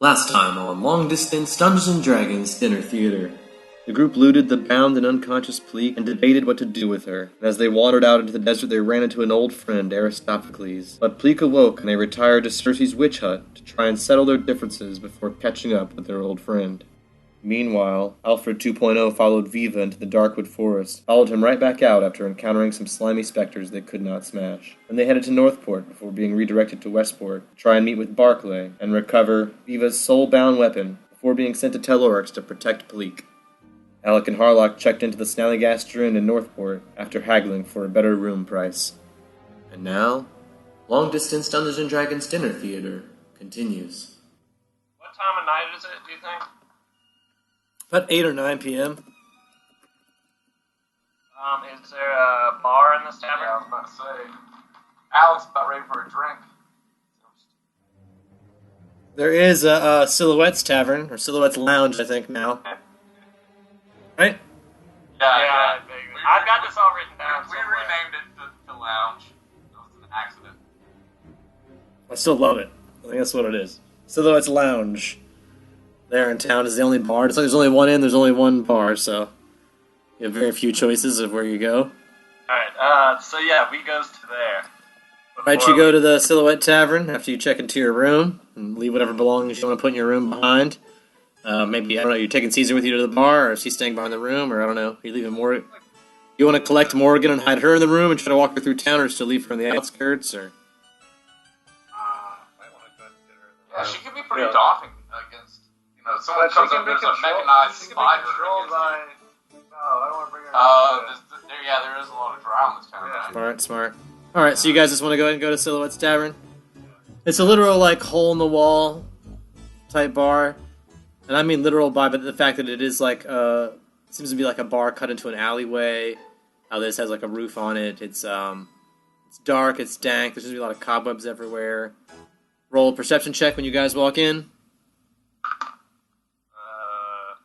Last time on Long Distance Dungeons and Dragons Dinner Theater. The group looted the bound and unconscious Pleek and debated what to do with her. And as they wandered out into the desert, they ran into an old friend, Aristophocles. But Pleek awoke, and they retired to Circe's witch hut to try and settle their differences before catching up with their old friend. Meanwhile, Alfred 2.0 followed Viva into the Darkwood Forest, followed him right back out after encountering some slimy specters they could not smash. Then they headed to Northport before being redirected to Westport to try and meet with Barclay and recover Viva's soul-bound weapon before being sent to Tellurix to protect Pleek. Alec and Harlock checked into the Snallygaster Inn in Northport after haggling for a better room price. And now, Long Distance Dungeons and Dragons Dinner Theater continues. What time of night is it, do you think? About 8 or 9 p.m. Is there a bar in this tavern? Yeah, I was about to say. Alex about ready for a drink. There is a Silhouette's Tavern, or Silhouette's Lounge, I think, now. Right? Yeah. I've got this all written down. We renamed it the Lounge. It was an accident. I still love it. I think that's what it is. Silhouette's Lounge. There in town is the only bar. It's like there's only one inn, there's only one bar, so you have very few choices of where you go. Alright, so yeah, we goes to there. Right, you go to the Silhouette Tavern after you check into your room and leave whatever belongings you want to put in your room behind. Maybe, I don't know, you're taking Caesar with you to the bar, or is he staying behind the room, or I don't know, you leaving Morgan. You want to collect Morgan and hide her in the room and try to walk her through town, or just to leave her on the outskirts, or... I want to go to dinner. Yeah, she can be pretty daunting against, someone comes up, there's a mechanized spider. I don't want to bring her there is a lot of drow in this town. Yeah. Smart. Alright, so you guys just want to go ahead and go to Silhouette's Tavern? It's a literal, hole-in-the-wall type bar. And I mean literal by the fact that it is seems to be like a bar cut into an alleyway. How this has a roof on it. It's dark, it's dank, there's going to be a lot of cobwebs everywhere. Roll a perception check when you guys walk in.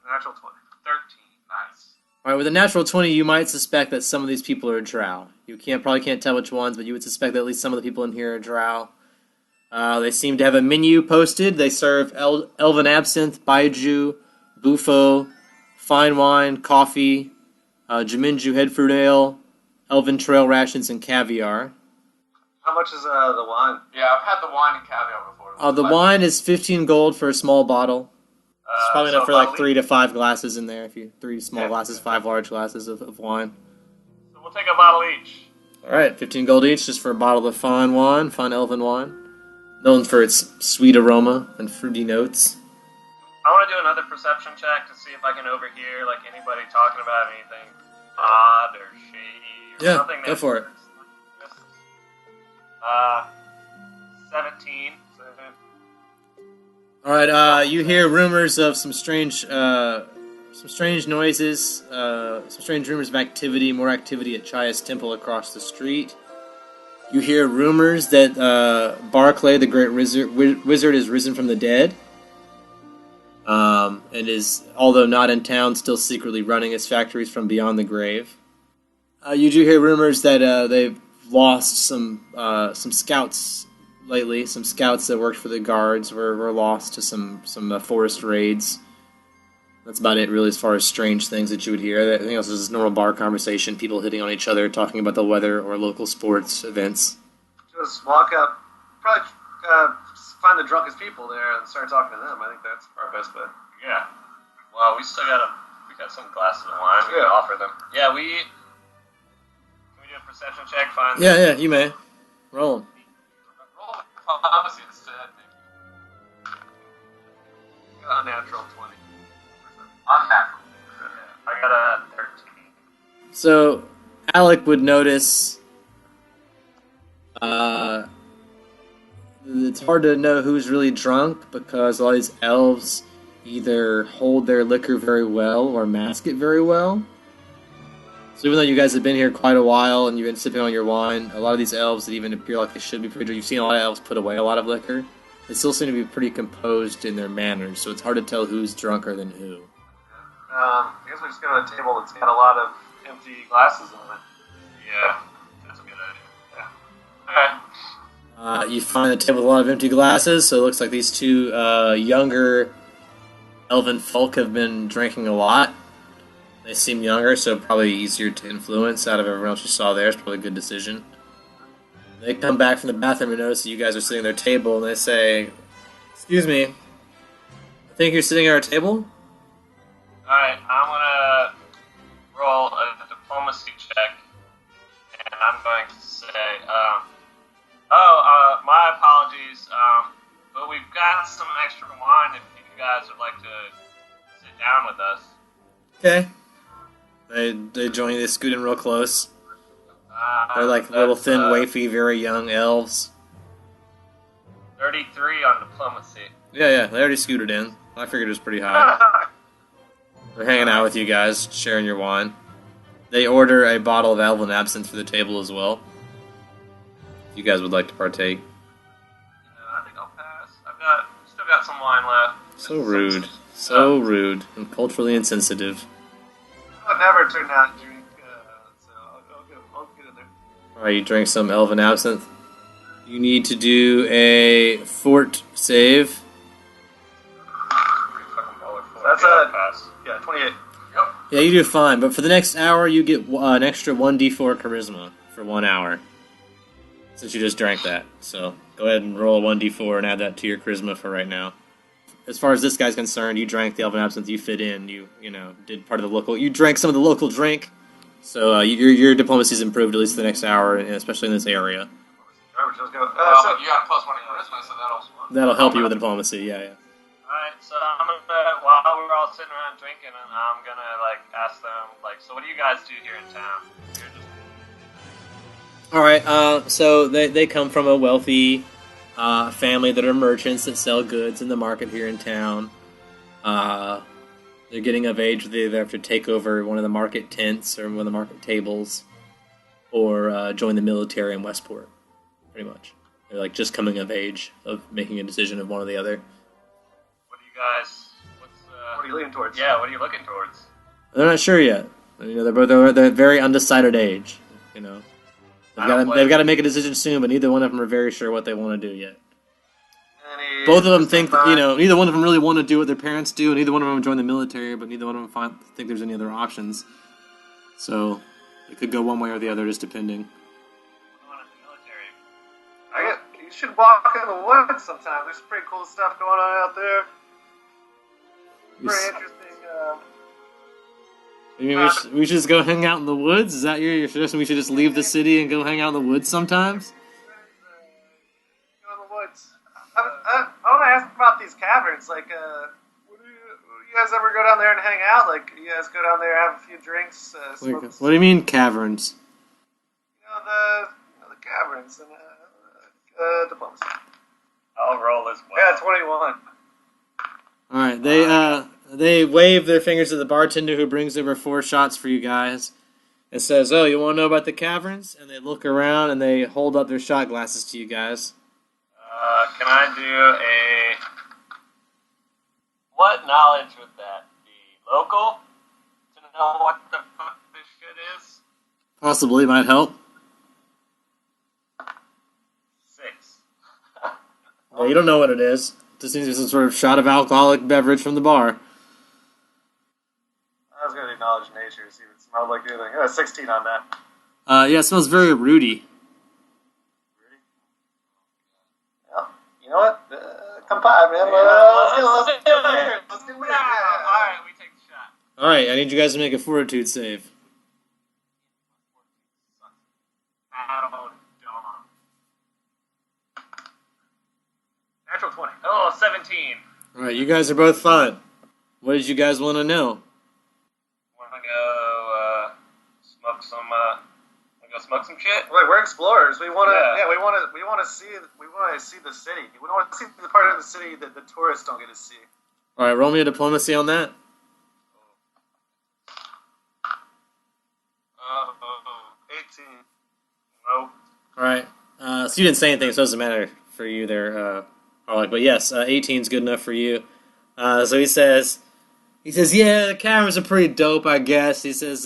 Natural 20. 13. Nice. Alright, with a natural 20, you might suspect that some of these people are drow. You probably can't tell which ones, but you would suspect that at least some of the people in here are drow. They seem to have a menu posted. They serve elven absinthe, baijiu, bufo, fine wine, coffee, Jaminju headfruit ale, elven trail rations, and caviar. How much is the wine? Yeah, I've had the wine and caviar before. The wine is 15 gold for a small bottle. It's probably enough for 3 to 5 glasses in there. 3 small glasses, 5 large glasses of wine. So we'll take a bottle each. Alright, 15 gold each just for a bottle of fine wine, fine elven wine. Known for its sweet aroma and fruity notes. I want to do another perception check to see if I can overhear anybody talking about anything odd or shady or something. Yeah, go for it. 17. Alright, you hear rumors of some strange noises, some strange rumors of activity, more activity at Chaya's temple across the street. You hear rumors that Barclay, the great wizard, is risen from the dead. And is, although not in town, still secretly running his factories from beyond the grave. You do hear rumors that they've lost some scouts lately. Some scouts that worked for the guards were lost to some forest raids. That's about it, really, as far as strange things that you would hear. Everything else is just normal bar conversation, people hitting on each other, talking about the weather or local sports events. Just walk up, probably find the drunkest people there and start talking to them. I think that's our best bet. Yeah. Well, we got some glasses of wine. We can offer them. Yeah, can we do a perception check? Yeah, you may. Roll them. Roll diplomacy instead, maybe. Unnatural 20. Unnatural. I got a 13. So, Alec would notice it's hard to know who's really drunk because all these elves either hold their liquor very well or mask it very well. So even though you guys have been here quite a while and you've been sipping on your wine, a lot of these elves that even appear like they should be pretty drunk, you've seen a lot of elves put away a lot of liquor, they still seem to be pretty composed in their manners, so it's hard to tell who's drunker than who. I guess we just go to a table that's got a lot of empty glasses on it. Yeah, that's a good idea. Yeah. Alright. You find a table with a lot of empty glasses, so it looks like these two younger elven folk have been drinking a lot. They seem younger, so probably easier to influence out of everyone else you saw there. It's probably a good decision. They come back from the bathroom and notice that you guys are sitting at their table, and they say, "Excuse me, I think you're sitting at our table?" Alright, I'm gonna roll a diplomacy check, and I'm going to say, my apologies, but we've got some extra wine if you guys would like to sit down with us. Okay. They join you, they scoot in real close. They're like little thin, wafy, very young elves. 33 on diplomacy. Yeah, they already scooted in. I figured it was pretty high. They're hanging out with you guys, sharing your wine. They order a bottle of elven absinthe for the table as well. If you guys would like to partake. I think I'll pass. Still got some wine left. So rude. So rude. And culturally insensitive. I would never turn down a drink, so I'll get in there. Alright, you drink some elven absinthe. You need to do a fort save. That's a pass. Yeah, 28. Yep. Yeah, you do fine, but for the next hour you get an extra 1d4 charisma for 1 hour. Since you just drank that. So go ahead and roll a 1d4 and add that to your charisma for right now. As far as this guy's concerned, you drank the elven absinthe, you fit in, you did part of the local... You drank some of the local drink, so your diplomacy's improved at least the next hour, and especially in this area. Alright, let's go. So you got +1 in charisma, so That'll help you with diplomacy, yeah. Alright, so I'm gonna, while we're all sitting around drinking, I'm gonna, ask them, so what do you guys do here in town? You're just... Alright, so they come from a wealthy family that are merchants that sell goods in the market here in town. They're getting of age, they either have to take over one of the market tents or one of the market tables, or join the military in Westport, pretty much. They're just coming of age, of making a decision of one or the other. What do you guys, what are you leaning towards? Yeah, what are you looking towards? They're not sure yet. They're at very undecided age, They've got to make a decision soon, but neither one of them are very sure what they want to do yet. Both of them think that, neither one of them really want to do what their parents do, and neither one of them join the military, but neither one of them think there's any other options. So, it could go one way or the other, just depending. You should walk in the woods sometime. There's pretty cool stuff going on out there. Very interesting. You mean we should just go hang out in the woods? Is that your suggestion? We should just leave the city and go hang out in the woods sometimes? Go in the woods. I want to ask about these caverns. Do you guys ever go down there and hang out? You guys go down there, have a few drinks, smoke. What do you mean caverns? The caverns and diplomacy. I'll roll as well. Yeah, 21. Alright, they wave their fingers at the bartender who brings over 4 shots for you guys and says, "Oh, you want to know about the caverns?" And they look around and they hold up their shot glasses to you guys. Can I do a... What knowledge would that be? Local? To know what the fuck this shit is? Possibly, might help. 6. Well, you don't know what it is. It just seems to be some sort of shot of alcoholic beverage from the bar. I was going to do knowledge nature to see if it smelled like anything. 16 on that. Yeah, it smells very rooty. Yeah. You know what? Come by, man. Let's get weird. Let's get weird. Alright, we take the shot. Alright, I need you guys to make a fortitude save. Natural 20. Oh, 17. Alright, you guys are both fine. What did you guys want to know? Want to go smoke some shit? Wait, we're explorers. We want to. Yeah, we want to see the city. We want to see the part of the city that the tourists don't get to see. Alright, roll me a diplomacy on that. 18. Nope. Alright, so you didn't say anything, so it doesn't matter for you there, but yes, 18's good enough for you. So he says, yeah, the cameras are pretty dope, I guess. He says,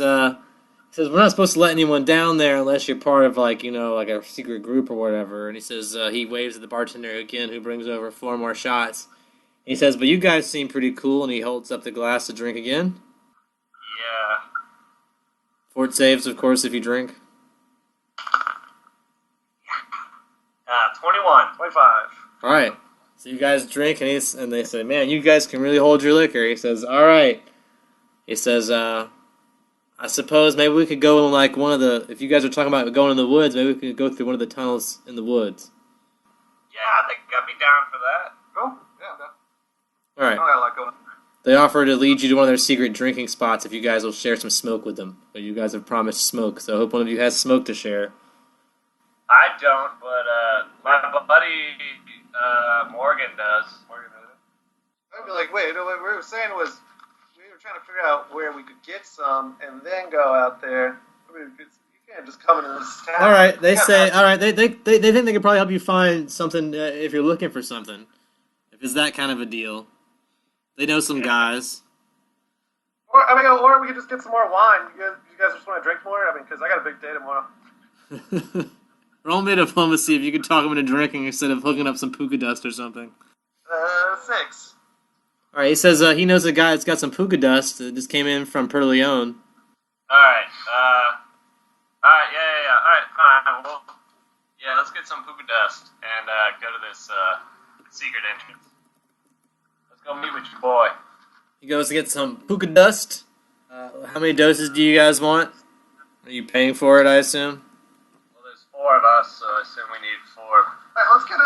says, we're not supposed to let anyone down there unless you're part of, like, like a secret group or whatever. And he says, he waves at the bartender again, who brings over 4 more shots. And he says, but you guys seem pretty cool, and he holds up the glass to drink again. Yeah. Fort saves, of course, if you drink. 21. 25. All right. So you guys drink, and they say, man, you guys can really hold your liquor. He says, all right. He says, I suppose maybe we could go in, like, one of the... If you guys are talking about going in the woods, maybe we could go through one of the tunnels in the woods. Yeah, I think I'd be down for that. Oh, yeah, I'm down. All right. I don't got a lot going on. They offer to lead you to one of their secret drinking spots if you guys will share some smoke with them. But you guys have promised smoke, so I hope one of you has smoke to share. I don't, but my buddy Morgan does. I'd be like, wait, no, what we were saying was we were trying to figure out where we could get some and then go out there. I mean, you can't just come into this town. All right, they say, all right, they think they could probably help you find something if you're looking for something. If it's that kind of a deal. They know some guys. Or we could just get some more wine. You guys just want to drink more? I mean, because I got a big day tomorrow. Roll me diplomacy if you could talk him into drinking instead of hooking up some puka dust or something. 6. All right, he says he knows a guy that's got some puka dust that just came in from Puerto Leon. All right, yeah. All right, fine. Well, yeah, let's get some puka dust and go to this secret entrance. Let's go meet with your boy. He goes to get some puka dust. How many doses do you guys want? Are you paying for it, I assume? Well, there's 4 of us, so I assume we need 4. All right, let's get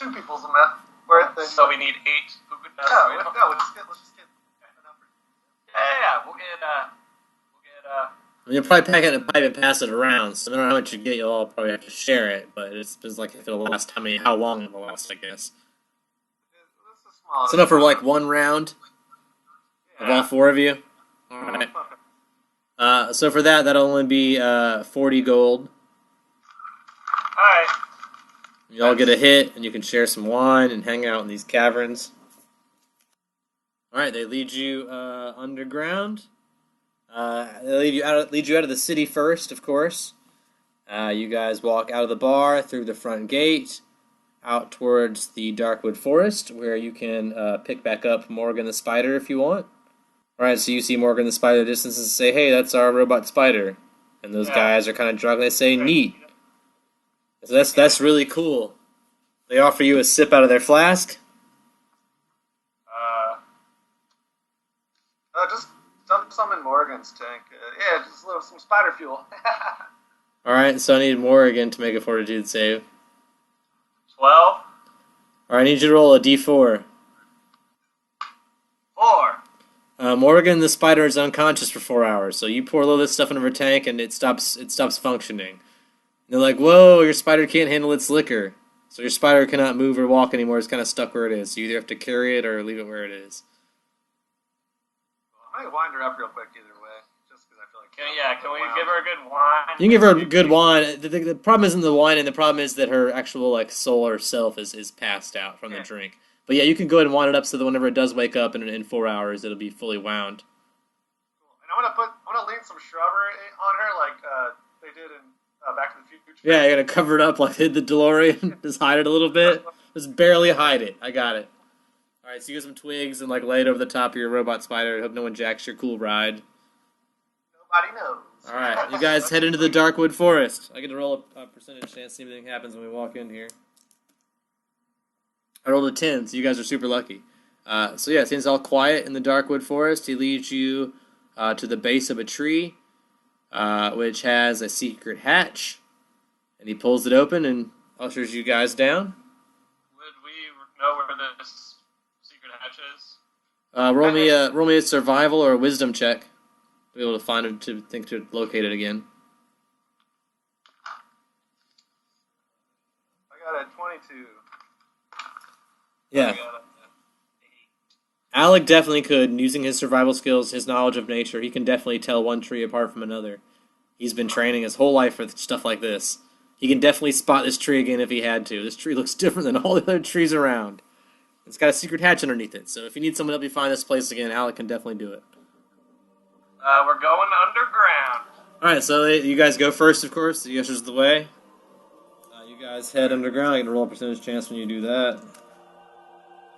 2 people's amount worth. So we need 8 puka dust. Let's just get a number. Yeah, we'll get. I mean, you'll probably pack it in a pipe and pass it around, so no matter how much you get, you'll all probably have to share it, but it's like if it'll last how long it'll last, I guess. It's enough for like 1 round of all 4 of you. All right. So for that'll only be 40 gold. Alright. You all get a hit, and you can share some wine and hang out in these caverns. All right, they lead you underground. They lead you out of the city first, of course. You guys walk out of the bar through the front gate, out towards the Darkwood Forest, where you can pick back up Morgan the Spider if you want. All right, so you see Morgan the Spider in the distance and say, "Hey, that's our robot spider." And those guys are kind of drunk. And they say, "Neat." So that's really cool. They offer you a sip out of their flask. Just dump some in Morgan's tank. Yeah, just some spider fuel. All right, so I need Morgan to make a fortitude save. 12. All right, I need you to roll a d4. 4. Morgan the spider is unconscious for 4 hours, so you pour a little of this stuff into her tank and it stops functioning. And they're like, "Whoa, your spider can't handle its liquor." So your spider cannot move or walk anymore, it's kind of stuck where it is. So you either have to carry it or leave it where it is. I might wind her up real quick either way, just because I feel like... Can we give her a good wine? You can give her a good wine. The problem isn't the wine, and the problem is that her actual soul or self is passed out from the drink. But yeah, you can go ahead and wind it up so that whenever it does wake up in 4 hours, it'll be fully wound. Cool. And I'm gonna lean some shrubbery on her, like they did in Back to the Future. Yeah, you're gonna cover it up like hid the DeLorean, just hide it a little bit, just barely hide it. I got it. All right, so you get some twigs and lay it over the top of your robot spider. I hope no one jacks your cool ride. Nobody knows. All right, you guys head into the Darkwood Forest. I get to roll a percentage chance to see if anything happens when we walk in here. I rolled a 10, so you guys are super lucky. So yeah, since it's all quiet in the Darkwood Forest, he leads you to the base of a tree, which has a secret hatch, and he pulls it open and ushers you guys down. Would we know where this secret hatch is? Roll me a survival or a wisdom check to be able to find it, to locate it again. I got a 22. Yeah. Alec definitely could, and using his survival skills, his knowledge of nature, he can definitely tell one tree apart from another. He's been training his whole life for stuff like this. He can definitely spot this tree again if he had to. This tree looks different than all the other trees around. It's got a secret hatch underneath it, so if you need someone to help you find this place again, Alec can definitely do it. We're going underground. Alright, so you guys go first, of course. You guys is the way. You guys head underground. I get a roll percentage chance when you do that.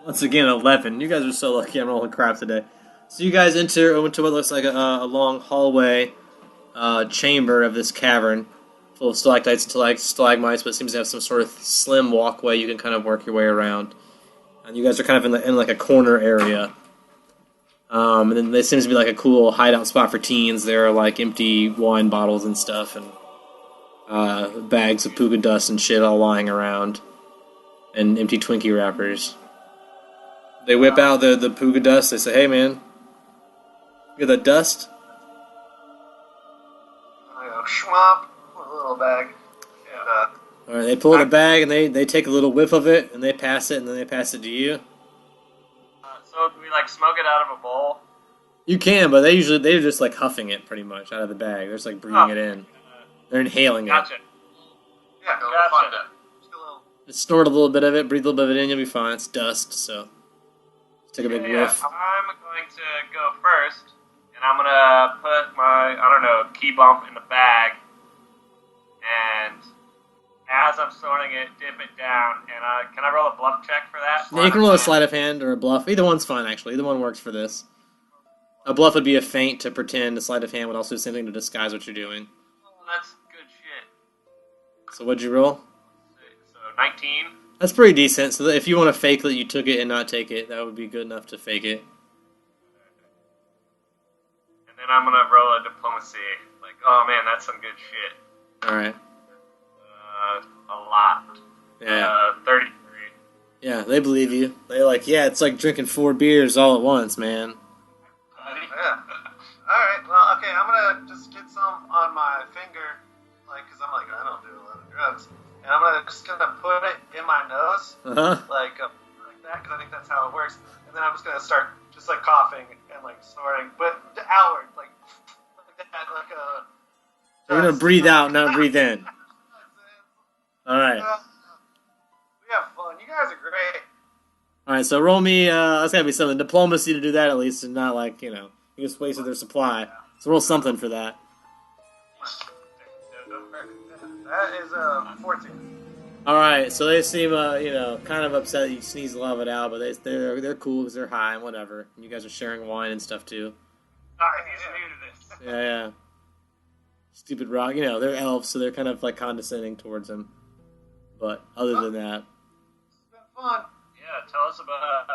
Once again, 11. You guys are so lucky I'm rolling crap today. So you guys enter into what looks like a long hallway chamber of this cavern, full of stalactites and stalagmites, but it seems to have some sort of slim walkway you can kind of work your way around. And you guys are kind of in like a corner area. And then there seems to be like a cool hideout spot for teens. There are like empty wine bottles and stuff, and bags of puka dust and shit all lying around, and empty Twinkie wrappers. They whip out the puka dust. They say, "Hey, man, you got that dust?" I go schwomp with a little bag. And, All right, they pull out a bag and they take a little whiff of it and they pass it, and then they pass it to you. So do we like smoke it out of a bowl? You can, but they're just like huffing it pretty much out of the bag. They're just like breathing it in. They're inhaling Gotcha. it. yeah, Gotcha. just a little. Just snort a little bit of it, breathe a little bit of it in, you'll be fine. It's dust, so just take a big whiff. I'm going to go first, and I'm gonna put my key bump in the bag, and as I'm snorting it, dip it down, and can I roll a bluff check for that? Yeah, you can roll a sleight of hand or a bluff. Either one's fine, actually. Either one works for this. A bluff would be a feint to pretend. A sleight of hand would also do the same thing to disguise what you're doing. Oh, that's good shit. So what'd you roll? So 19. That's pretty decent. So if you want to fake that you took it and not take it, that would be good enough to fake it. And then I'm gonna roll a diplomacy. Like, oh man, that's some good shit. Alright. A lot. Yeah. 33. Yeah, they believe you. They're like, yeah, it's like drinking 4 beers all at once, man. Yeah. Alright, well, okay, I'm gonna just get some on my finger, because I'm like, I don't do a lot of drugs. And I'm just gonna put it in my nose, Uh-huh. like that, because I think that's how it works. And then I'm just gonna start just like coughing and like snorting, but outward, like that, like a. You're gonna breathe out, not breathe in. Alright. We have fun. You guys are great. Alright, so roll me, that's gotta be something. Diplomacy to do that at least, and not like, you just wasted their supply. So roll something for that. That is 14. Alright, so they seem, kind of upset that you sneeze a lot of it out, but they're cool because they're high and whatever. And you guys are sharing wine and stuff too. Sorry, he's new to this. Yeah. Stupid rock. They're elves, so they're kind of like condescending towards them. But other than that, It's been fun. Yeah, tell us about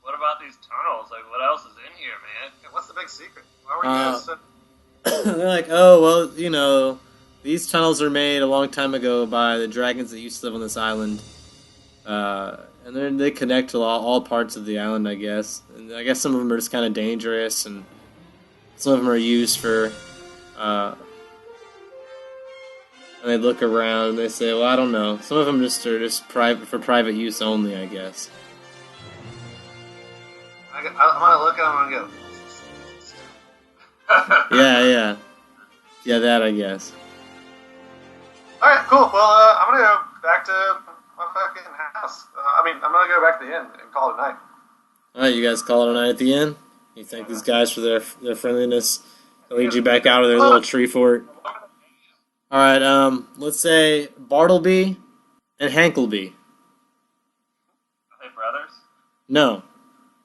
what about these tunnels? Like, what else is in here, man? Yeah, what's the big secret? Why were you guys so... they're like, oh, well, these tunnels are made a long time ago by the dragons that used to live on this island. And then they connect to all parts of the island, I guess. And I guess some of them are just kind of dangerous, and some of them are used for, and they look around and they say, well, I don't know. Some of them are just for private use only, I guess. I'm gonna look at them and go. Yeah, that I guess. All right, cool. Well, I'm gonna go back to my fucking house. I'm gonna go back to the inn and call it a night. All right, you guys call it a night at the inn. You thank these guys for their friendliness. They lead you back out of their little tree fort. All right, let's say Bartleby and Hankleby. Are they brothers? No,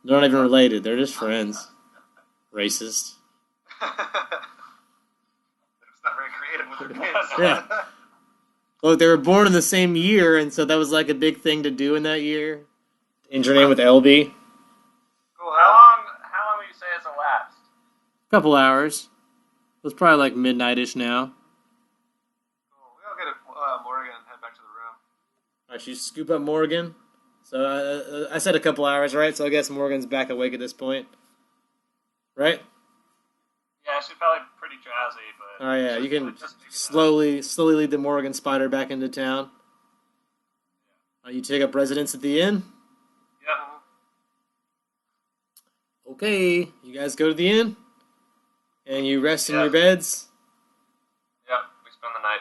they're not even related. They're just friends. Racist. It's not very creative with their kids. Yeah. Look, they were born in the same year, and so that was like a big thing to do in that year. Change your name with LB. Cool. How long would you say it's elapsed? Couple hours. It was probably like midnight-ish now. Cool. We'll go get Morgan and head back to the room. All right, you scoop up Morgan. So I said a couple hours, right? So I guess Morgan's back awake at this point, right? Yeah, she's probably pretty drowsy, but... Oh yeah, you can slowly lead the Morgan spider back into town. You take up residence at the inn. Yep. Okay, you guys go to the inn, and you rest in your beds. Yep, we spend the night.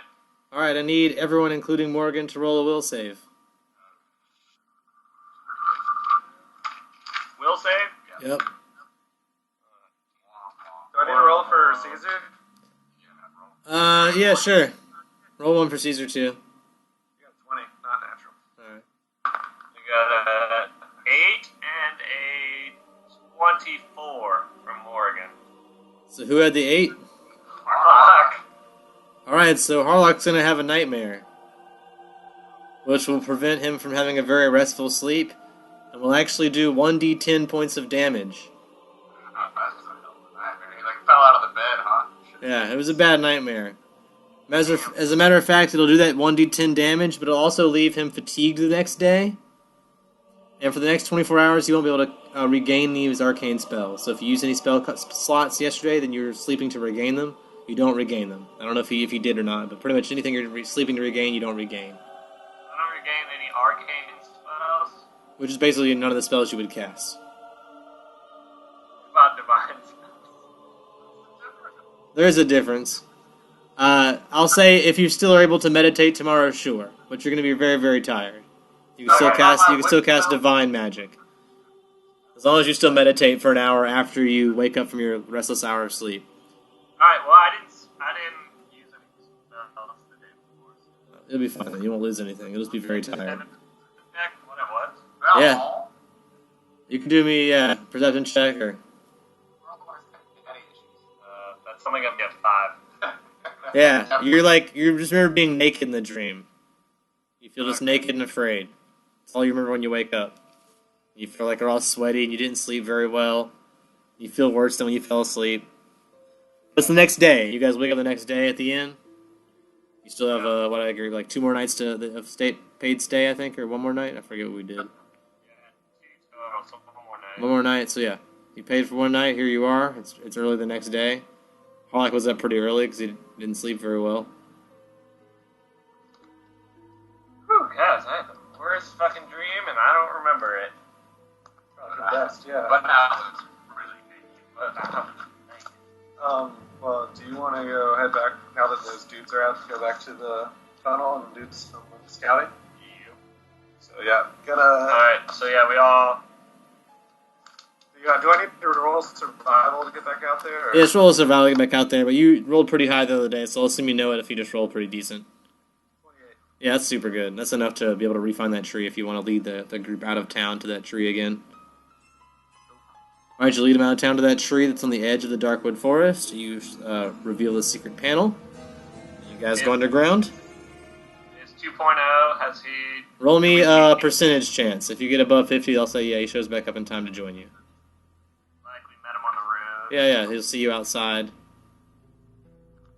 All right, I need everyone, including Morgan, to roll a will save. Will save? Yep. Yeah, sure. Roll one for Caesar, too. You got 20, not natural. Alright. You got a 8 and a 24 from Morgan. So who had the 8? Fuck. Alright, so Harlock's gonna have a nightmare, which will prevent him from having a very restful sleep, and will actually do 1d10 points of damage. He like fell out of the bed, huh? Yeah, it was a bad nightmare. As a matter of fact, it'll do that 1d10 damage, but it'll also leave him fatigued the next day. And for the next 24 hours, he won't be able to regain these arcane spells. So if you used any spell slots yesterday, then you're sleeping to regain them. You don't regain them. I don't know if he did or not, but pretty much anything you're sleeping to regain, you don't regain. I don't regain any arcane spells. Which is basically none of the spells you would cast. What about divine spells? There is a difference. I'll say if you still are able to meditate tomorrow, sure. But you're going to be very, very tired. You can still cast divine magic. As long as you still meditate for an hour after you wake up from your restless hour of sleep. Alright, well, I didn't use any spells the day before. So. It'll be fine. You won't lose anything. You'll just be very tired. Check what it was. Yeah. You can do me, perception check or... That's something I'm getting 5. Yeah, you just remember being naked in the dream. You feel just naked and afraid. That's all you remember when you wake up. You feel like you're all sweaty and you didn't sleep very well. You feel worse than when you fell asleep. It's the next day. You guys wake up the next day at the inn. You still have, what I agree, like 2 more nights of paid stay, I think, or 1 more night? I forget what we did. Yeah, 2 total, so 1 more night. 1 more night, so yeah. You paid for 1 night, here you are. It's early the next day. Harlock was up pretty early because he didn't sleep very well. Whew, guys, I had the worst fucking dream and I don't remember it. The best, yeah. But now it's really naked. Well, do you want to go head back, now that those dudes are out, to go back to the tunnel and do some scouting? Yeah. So, yeah, Alright, so yeah, we all... do I need to roll survival to get back out there? Or? Yeah, just roll a survival to get back out there, but you rolled pretty high the other day, so I'll assume you know it if you just roll pretty decent. 28. Yeah, that's super good. That's enough to be able to refine that tree if you want to lead the group out of town to that tree again. Alright, you lead them out of town to that tree that's on the edge of the Darkwood Forest. You reveal the secret panel. You guys go underground. Is 2.0, has he... Roll me percentage chance. If you get above 50, I'll say, yeah, he shows back up in time to join you. Like, we met him on the road. Yeah, he'll see you outside.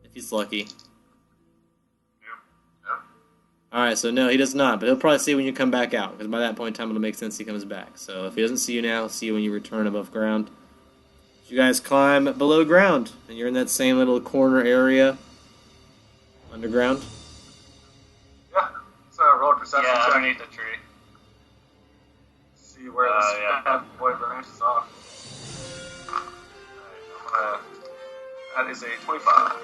If he's lucky. Yep. Alright, so no, he does not, but he'll probably see you when you come back out, because by that point in time it'll make sense he comes back. So if he doesn't see you now, he'll see you when you return above ground. You guys climb below ground, and you're in that same little corner area underground. Yeah, so roll a perception Yeah, check. underneath the tree. See where this bad boy branches off. Alright, That is a 25. 19.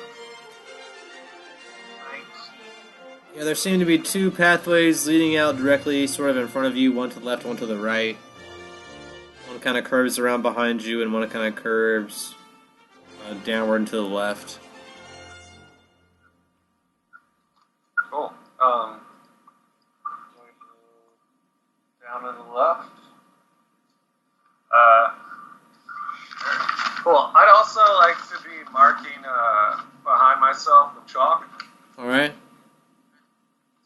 Yeah, there seem to be 2 pathways leading out directly sort of in front of you, one to the left, one to the right. One kind of curves around behind you, and one kind of curves downward and to the left. Cool. Down to the left. Cool. I'd also like to be marking behind myself with chalk. Alright.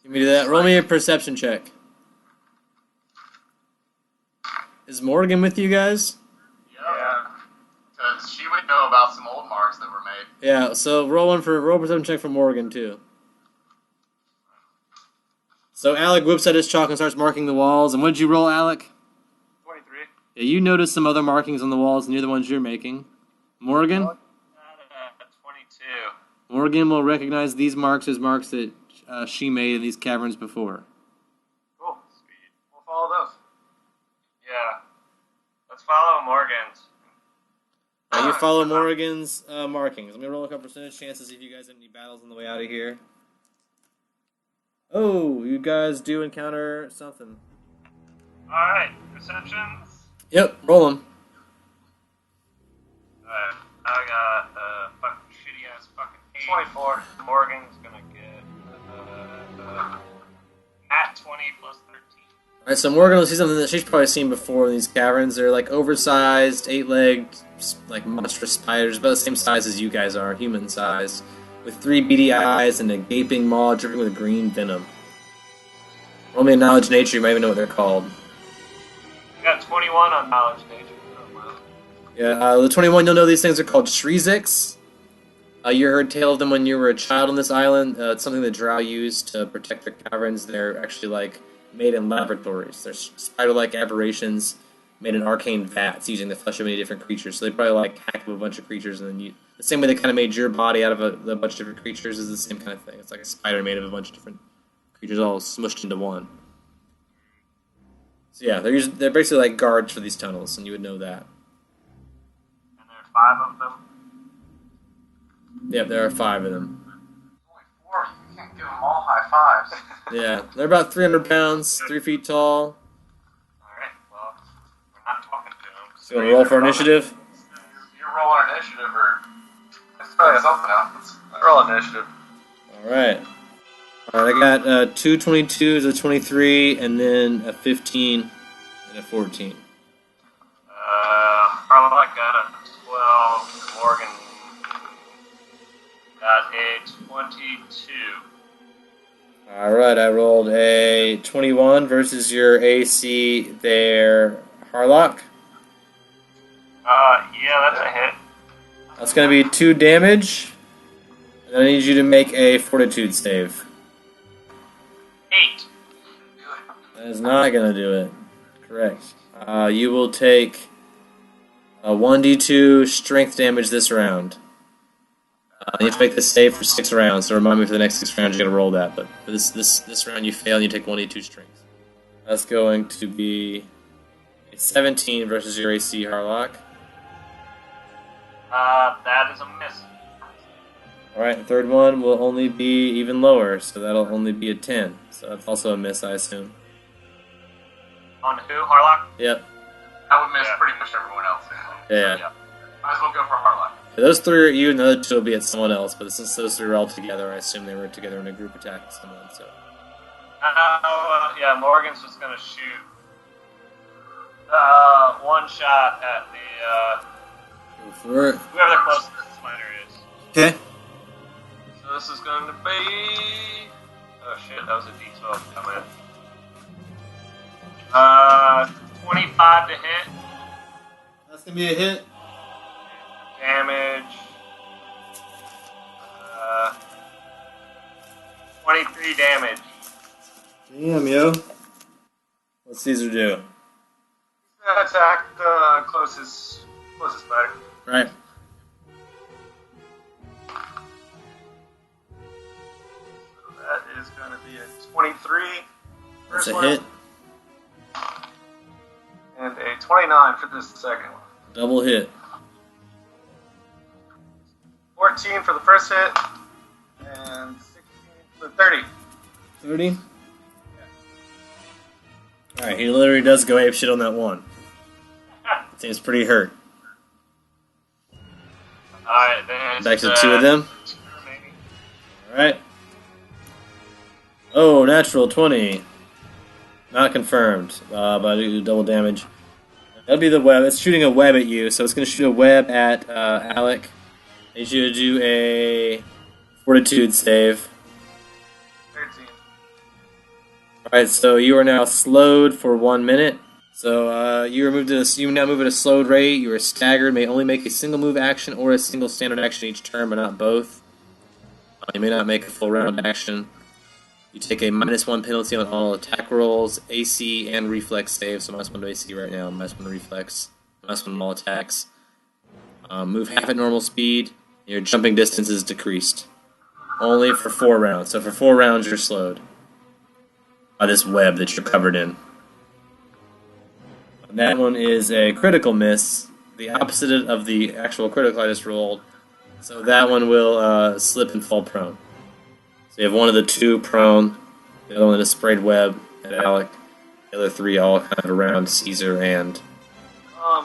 Give me that. Roll me a perception check. Is Morgan with you guys? Yeah. Because she would know about some old marks that were made. Yeah, so roll a perception check for Morgan too. So Alec whips out his chalk and starts marking the walls. And what did you roll, Alec? 23. Yeah, you notice some other markings on the walls near the ones you're making. Morgan? 22. Morgan will recognize these marks as marks that she made in these caverns before. Cool. Sweet. We'll follow those. Yeah. Let's follow Morgan's. You follow Morgan's markings. Let me roll a couple percentage chances, see if you guys have any battles on the way out of here. Oh, you guys do encounter something. Alright, perceptions. Yep, roll them. Alright, I got fucking shitty ass fucking 8. 24. Morgan's gonna get at 20 plus 13. Alright, so Morgan will see something that she's probably seen before in these caverns. They're like oversized, 8-legged, like monstrous spiders, about the same size as you guys are, human size, with 3 beady eyes and a gaping maw dripping with green venom. Roll me a knowledge nature, you might even know what they're called. I got 21 on knowledge nature. Oh, wow. Yeah, the 21, you'll know these things are called Shreeziks. You heard tale of them when you were a child on this island. It's something that Drow use to protect their caverns. They're actually like made in laboratories. They're spider-like aberrations made in arcane vats using the flesh of many different creatures. So they probably like hack up a bunch of creatures and then the same way they kind of made your body out of a bunch of different creatures is the same kind of thing. It's like a spider made of a bunch of different creatures all smushed into one. So yeah, they're basically like guards for these tunnels, and you would know that. And there are 5 of them. Yep, there are 5 of them. Only 4. You can't give them all high fives. Yeah, they're about 300 pounds, 3 feet tall. Alright, well, we're not talking to them. So you want to roll for initiative? You're rolling initiative or something else. Roll initiative. Alright. Alright, I got 2 22s, a 23, and then a 15 and a 14. Harlock got a 12. Morgan got a 22. Alright, I rolled a 21 versus your AC there, Harlock. Yeah, that's a hit. That's going to be 2 damage. And I need you to make a fortitude save. 8. That is not going to do it. Correct. You will take a 1d2 strength damage this round. You have to make this save for 6 rounds, so remind me for the next 6 rounds you gotta roll that, but for this round you fail and you take 1d2 strength. That's going to be a 17 versus your AC, Harlock. That is a miss. Alright, the third one will only be even lower, so that'll only be a 10. So that's also a miss, I assume. On who? Harlock? Yep. I would miss pretty much everyone else. Yeah. Might as well go for Harlock. Those 3 are at you, and the other 2 will be at someone else, but since those 3 are all together, I assume they were together in a group attacking someone, so. Yeah, Morgan's just gonna shoot one shot at the, Go for it. whoever the closest spider is. Okay. So this is going to be... Oh shit, that was a D12 coming. 25 to hit. That's gonna be a hit. Damage. 23 damage. Damn, yo. What's Caesar do? Attack the closest spider. Right. So that is going to be a 23. That's First a one. hit. And a 29 for this second one. Double hit. 14 for the first hit. And 16 for the 30. 30? Alright, he literally does go apeshit on that one. Seems pretty hurt. Alright, then Back to 2 of them. remaining. Alright. Oh, natural 20. Not confirmed, but I do double damage. That'll be the web. It's shooting a web at you, so it's going to shoot a web at Alec. I need you to do a fortitude save. 13. Alright, so you are now slowed for 1 minute. So you now move at a slowed rate. You are staggered, may only make a single move action or a single standard action each turn, but not both. You may not make a full round action. You take a -1 penalty on all attack rolls, AC, and reflex saves. So -1 to AC right now, -1 to reflex, -1 on all attacks. Move half at normal speed. Your jumping distance is decreased. Only for 4 rounds. So for 4 rounds, you're slowed by this web that you're covered in. And that one is a critical miss, the opposite of the actual critical I just rolled. So that one will slip and fall prone. So you have one of the 2 prone, the other one is sprayed web at Alec, the other 3 all kind of around Caesar and...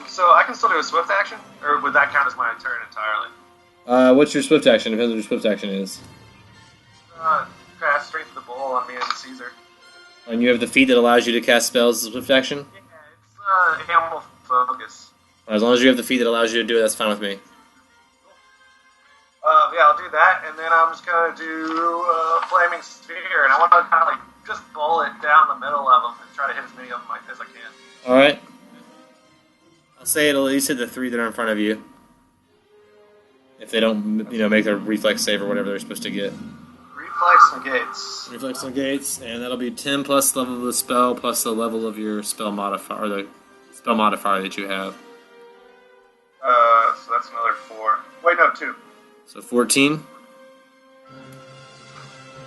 So I can still do a swift action? Or would that count as my turn entirely? What's your swift action? Depends what your swift action is. Cast Strength of the Bull on me and Caesar. And you have the feat that allows you to cast spells as a swift action? Yeah, it's animal focus. As long as you have the feat that allows you to do it, that's fine with me. Yeah, I'll do that, and then I'm just gonna do Flaming Sphere, and I want to kind of like just bowl it down the middle of them and try to hit as many of them as I can. Alright. I'll say it'll at least hit the 3 that are in front of you. If they don't, make their reflex save or whatever they're supposed to get. Reflex negates. Reflex negates, and that'll be 10 plus the level of the spell plus the level of your spell modifier, or the spell modifier that you have. So that's another 4. Wait, no, 2. So 14.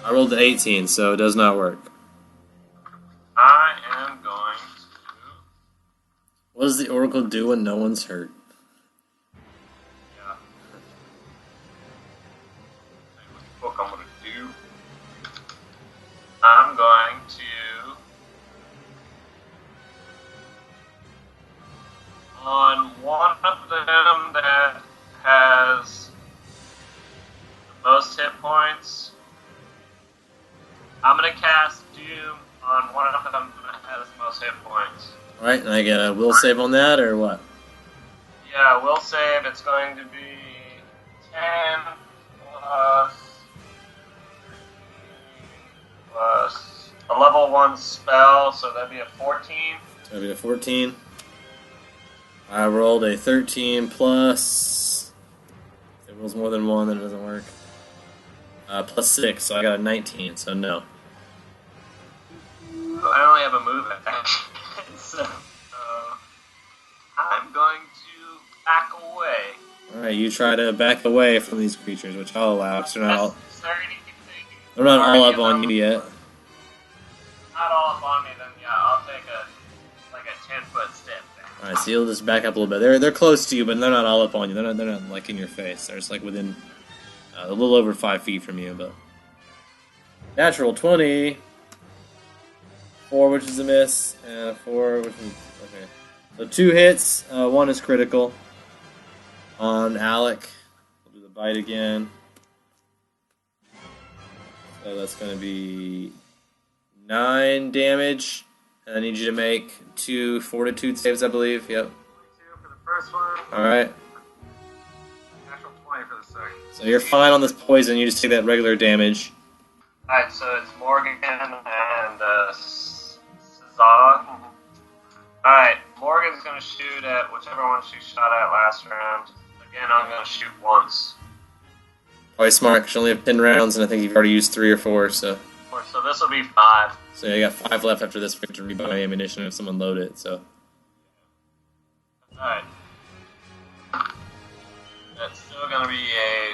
I rolled the 18, so it does not work. I am going to... What does the Oracle do when no one's hurt? Yeah. What I'm going to do... I'm going to... On one of them that has the most hit points, I'm going to cast Doom on one of them that has the most hit points. Alright, and I get a will save on that, or what? Yeah, will save, it's going to be 10 plus a level 1 spell, so that'd be a 14. That'd be a 14. I rolled a 13 plus... If it rolls more than 1, then it doesn't work. Plus 6, so I got a 19, so no. I only have a move action, so I'm going to back away. Alright, you try to back away from these creatures, which I'll allow, because they're not all... Is there anything? They're not all up on you yet. Not all up on me, then yeah, I'll take a 10-foot step back. Alright, so you'll just back up a little bit. They're close to you, but they're not all up on you. They're not like in your face. They're just like within a little over 5 feet from you, but... Natural 20. 4, which is a miss, and 4, which is... Okay. So 2 hits, 1 is critical. On Alec. We'll do the bite again. So that's going to be 9 damage. And I need you to make 2 fortitude saves, I believe. Yep. 22 for the first one. Alright. Natural 20 for the second. So you're fine on this poison, you just take that regular damage. Alright, so it's Morgan and Cesar. Alright, Morgan's going to shoot at whichever one she shot at last round. Again, I'm going to shoot once. Probably smart, because you only have 10 rounds, and I think you've already used 3 or 4, so... So this will be 5. So yeah, you got 5 left after this for you to rebuy ammunition if someone load it, so... Alright. That's still going to be a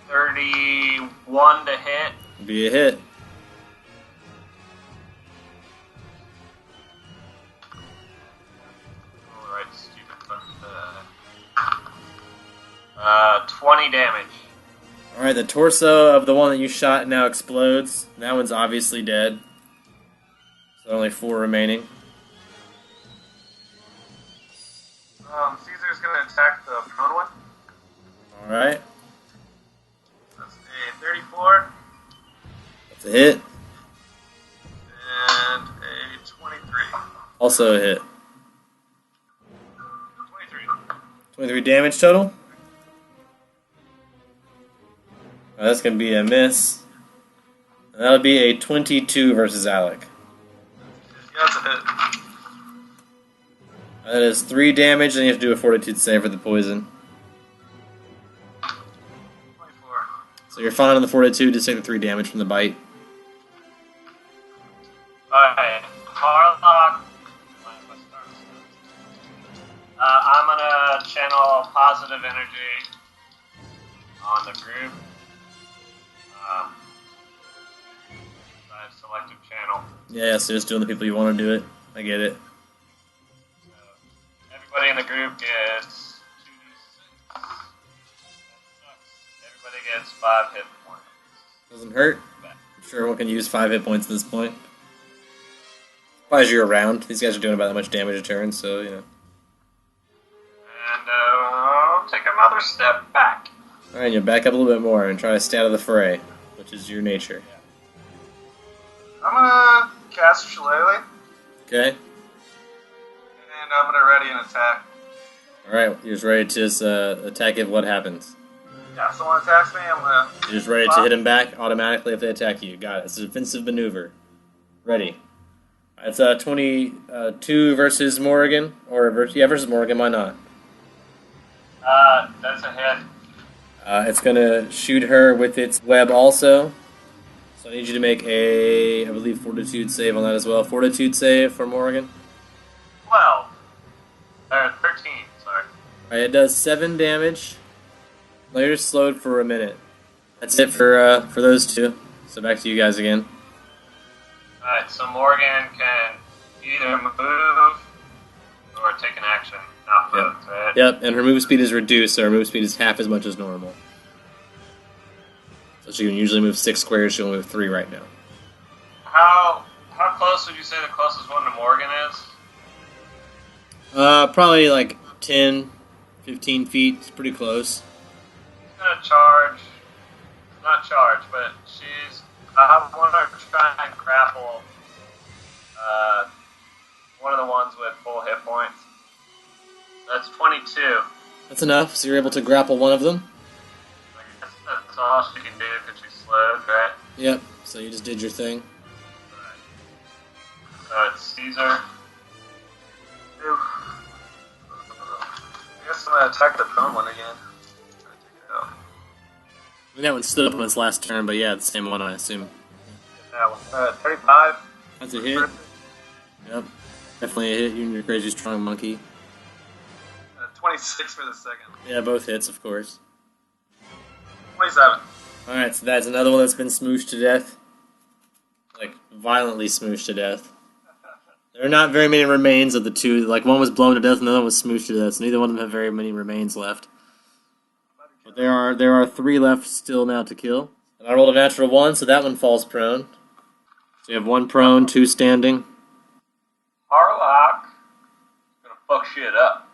31 to hit. Be a hit. Alright, stupid. 20 damage. Alright, the torso of the one that you shot now explodes. That one's obviously dead. So only 4 remaining. Caesar's gonna attack the prone one. Alright. That's a 34 That's a hit. and a 23. Also a hit. 23. 23 damage total. That's going to be a miss. And that'll be a 22 versus Alec. Yeah, that's a hit. That is 3 damage, then you have to do a fortitude save for the poison. 24. So you're fine on the fortitude, just take the 3 damage from the bite. Alright, Harlock. I'm gonna channel positive energy on the group. I have selective channel. Yeah, so just doing the people you want to do it. I get it. So everybody in the group gets 2d6. That sucks. Everybody gets 5 hit points. Doesn't hurt. I'm sure everyone can use 5 hit points at this point. As you're around, these guys are doing about that much damage a turn, so, you know. And I'll take another step back. Alright, you'll back up a little bit more and try to stay out of the fray, which is your nature. I'm gonna cast Shillelagh, Okay? and I'm gonna ready an attack. Alright, you're just ready to just, attack if what happens. Yeah, if someone attacks me, I'm gonna... You're just ready to hit him back automatically if they attack you. Got it. It's a defensive maneuver. Ready. It's 22 versus Morrigan, versus Morrigan. Why not? That's a hit. It's gonna shoot her with its web also. So I need you to make a, I believe, Fortitude save on that as well. Fortitude save for Morrigan. 12. Or 13, sorry. Alright, it does 7 damage. Later slowed for a minute. That's it for those two. So back to you guys again. Alright, so Morgan can either move or take an action. Not both, right? Yep, and her move speed is reduced, so her move speed is half as much as normal. So she can usually move 6 squares, she'll move 3 right now. How close would you say the closest one to Morgan is? Probably like 10, 15 feet. It's pretty close. She's gonna charge. Not charge, but she's. I want her to try and grapple one of the ones with full hit points. That's 22. That's enough, so you're able to grapple one of them. I guess that's all she can do because she's slowed, right? Yep, so you just did your thing. So it's Caesar. I guess I'm gonna attack the prone one again. Try to take it out. I mean, that one stood up on its last turn, but yeah, the same one, I assume. That one. 35. That's a hit. Yep, definitely a hit. You and your crazy strong monkey. 26 for the second. Yeah, both hits, of course. 27. Alright, so that's another one that's been smooshed to death. Like, violently smooshed to death. There are not very many remains of the two. Like, one was blown to death and the other one was smooshed to death, so neither one of them have very many remains left. But there are 3 left still now to kill. And I rolled a natural 1, so that one falls prone. So you have 1 prone, 2 standing. Harlock gonna fuck shit up.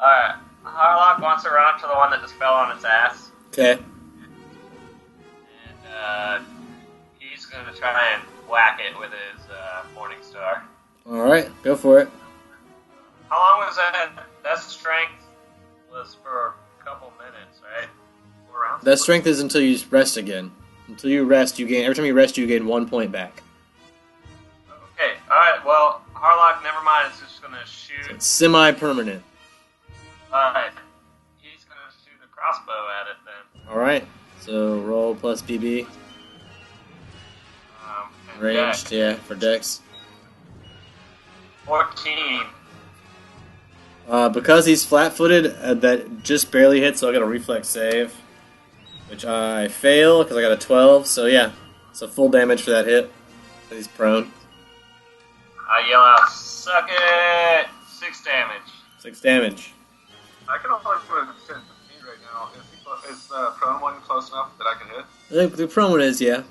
Alright, Harlock wants to run up to the one that just fell on its ass. Okay. And he's gonna try and whack it with his Morning Star. Alright, go for it. How long was that? That strength was for a couple minutes, right? 4 rounds? That strength is until you rest again. Until you rest, you gain. Every time you rest, you gain 1 point back. Okay, alright, well, Harlock, never mind, it's just gonna shoot. So it's semi-permanent. Alright, he's gonna shoot a crossbow at it then. Alright, so roll plus BB. And Ranged, Dex. yeah, for Dex. 14. Because he's flat-footed, that just barely hits, so I got a reflex save. Which I fail, because I got a 12, so yeah. So full damage for that hit. He's prone. I yell out, suck it! 6 damage. 6 damage. I can only move 10 feet right now. Is the prone one close enough that I can hit? The prone one is, yeah.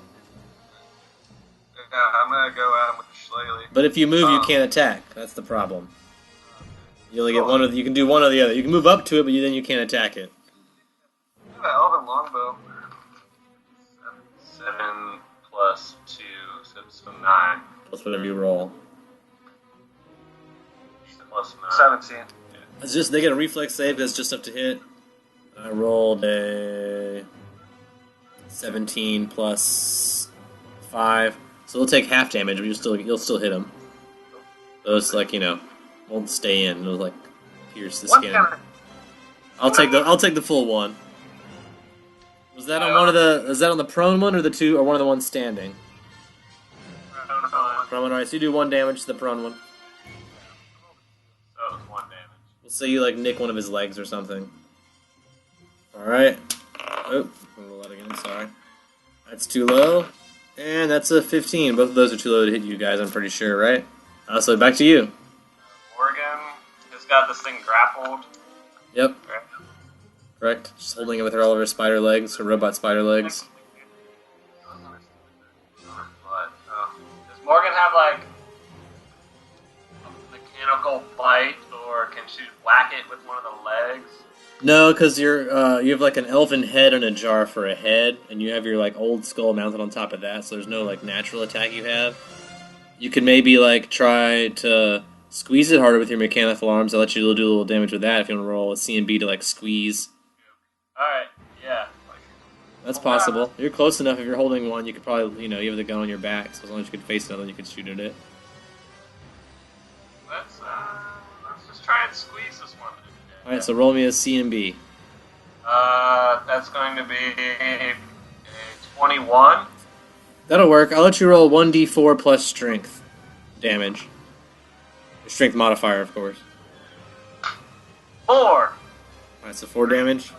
Yeah, I'm gonna go at him with the shillelagh. But if you move, you can't attack. That's the problem. You only get one of. You can do one or the other. You can move up to it, but then you can't attack it. I have an elven longbow. 7 plus 2, so 9. Plus whatever you roll. Plus 9. 17. It's just they get a reflex save. That's just up to hit. I rolled a 17 plus 5, so they'll take half damage, but you'll still hit them. So it's like, won't stay in. It'll like pierce the skin. I'll take the full one. Was that on one of the? Is that on the prone one or the two or one of the ones standing? Prone one. Alright, so you do 1 damage to the prone one. So it's 1 damage. Let's say you like nick one of his legs or something. Alright. Oh, I'll roll that again, sorry. That's too low. And that's a 15. Both of those are too low to hit you guys, I'm pretty sure, right? So back to you. Morgan has got this thing grappled. Yep, Right? correct. Just holding it with all of her spider legs, her robot spider legs. Does Morgan have like a mechanical bite, or can she whack it with one of the legs? No, because you have like an elven head and a jar for a head, and you have your like old skull mounted on top of that. So there's no like natural attack you have. You could maybe like try to squeeze it harder with your mechanical arms. I'll let you do a little damage with that if you want to roll a C and B to like squeeze. Alright, yeah. That's possible. You're close enough. If you're holding one, you could probably, you have the gun on your back, so as long as you can face another one, you can shoot at it. Let's just try and squeeze this one. Alright, so roll me a C and B. That's going to be a 21. That'll work. I'll let you roll 1d4 plus strength damage. Your strength modifier, of course. 4. Alright, so 4 damage.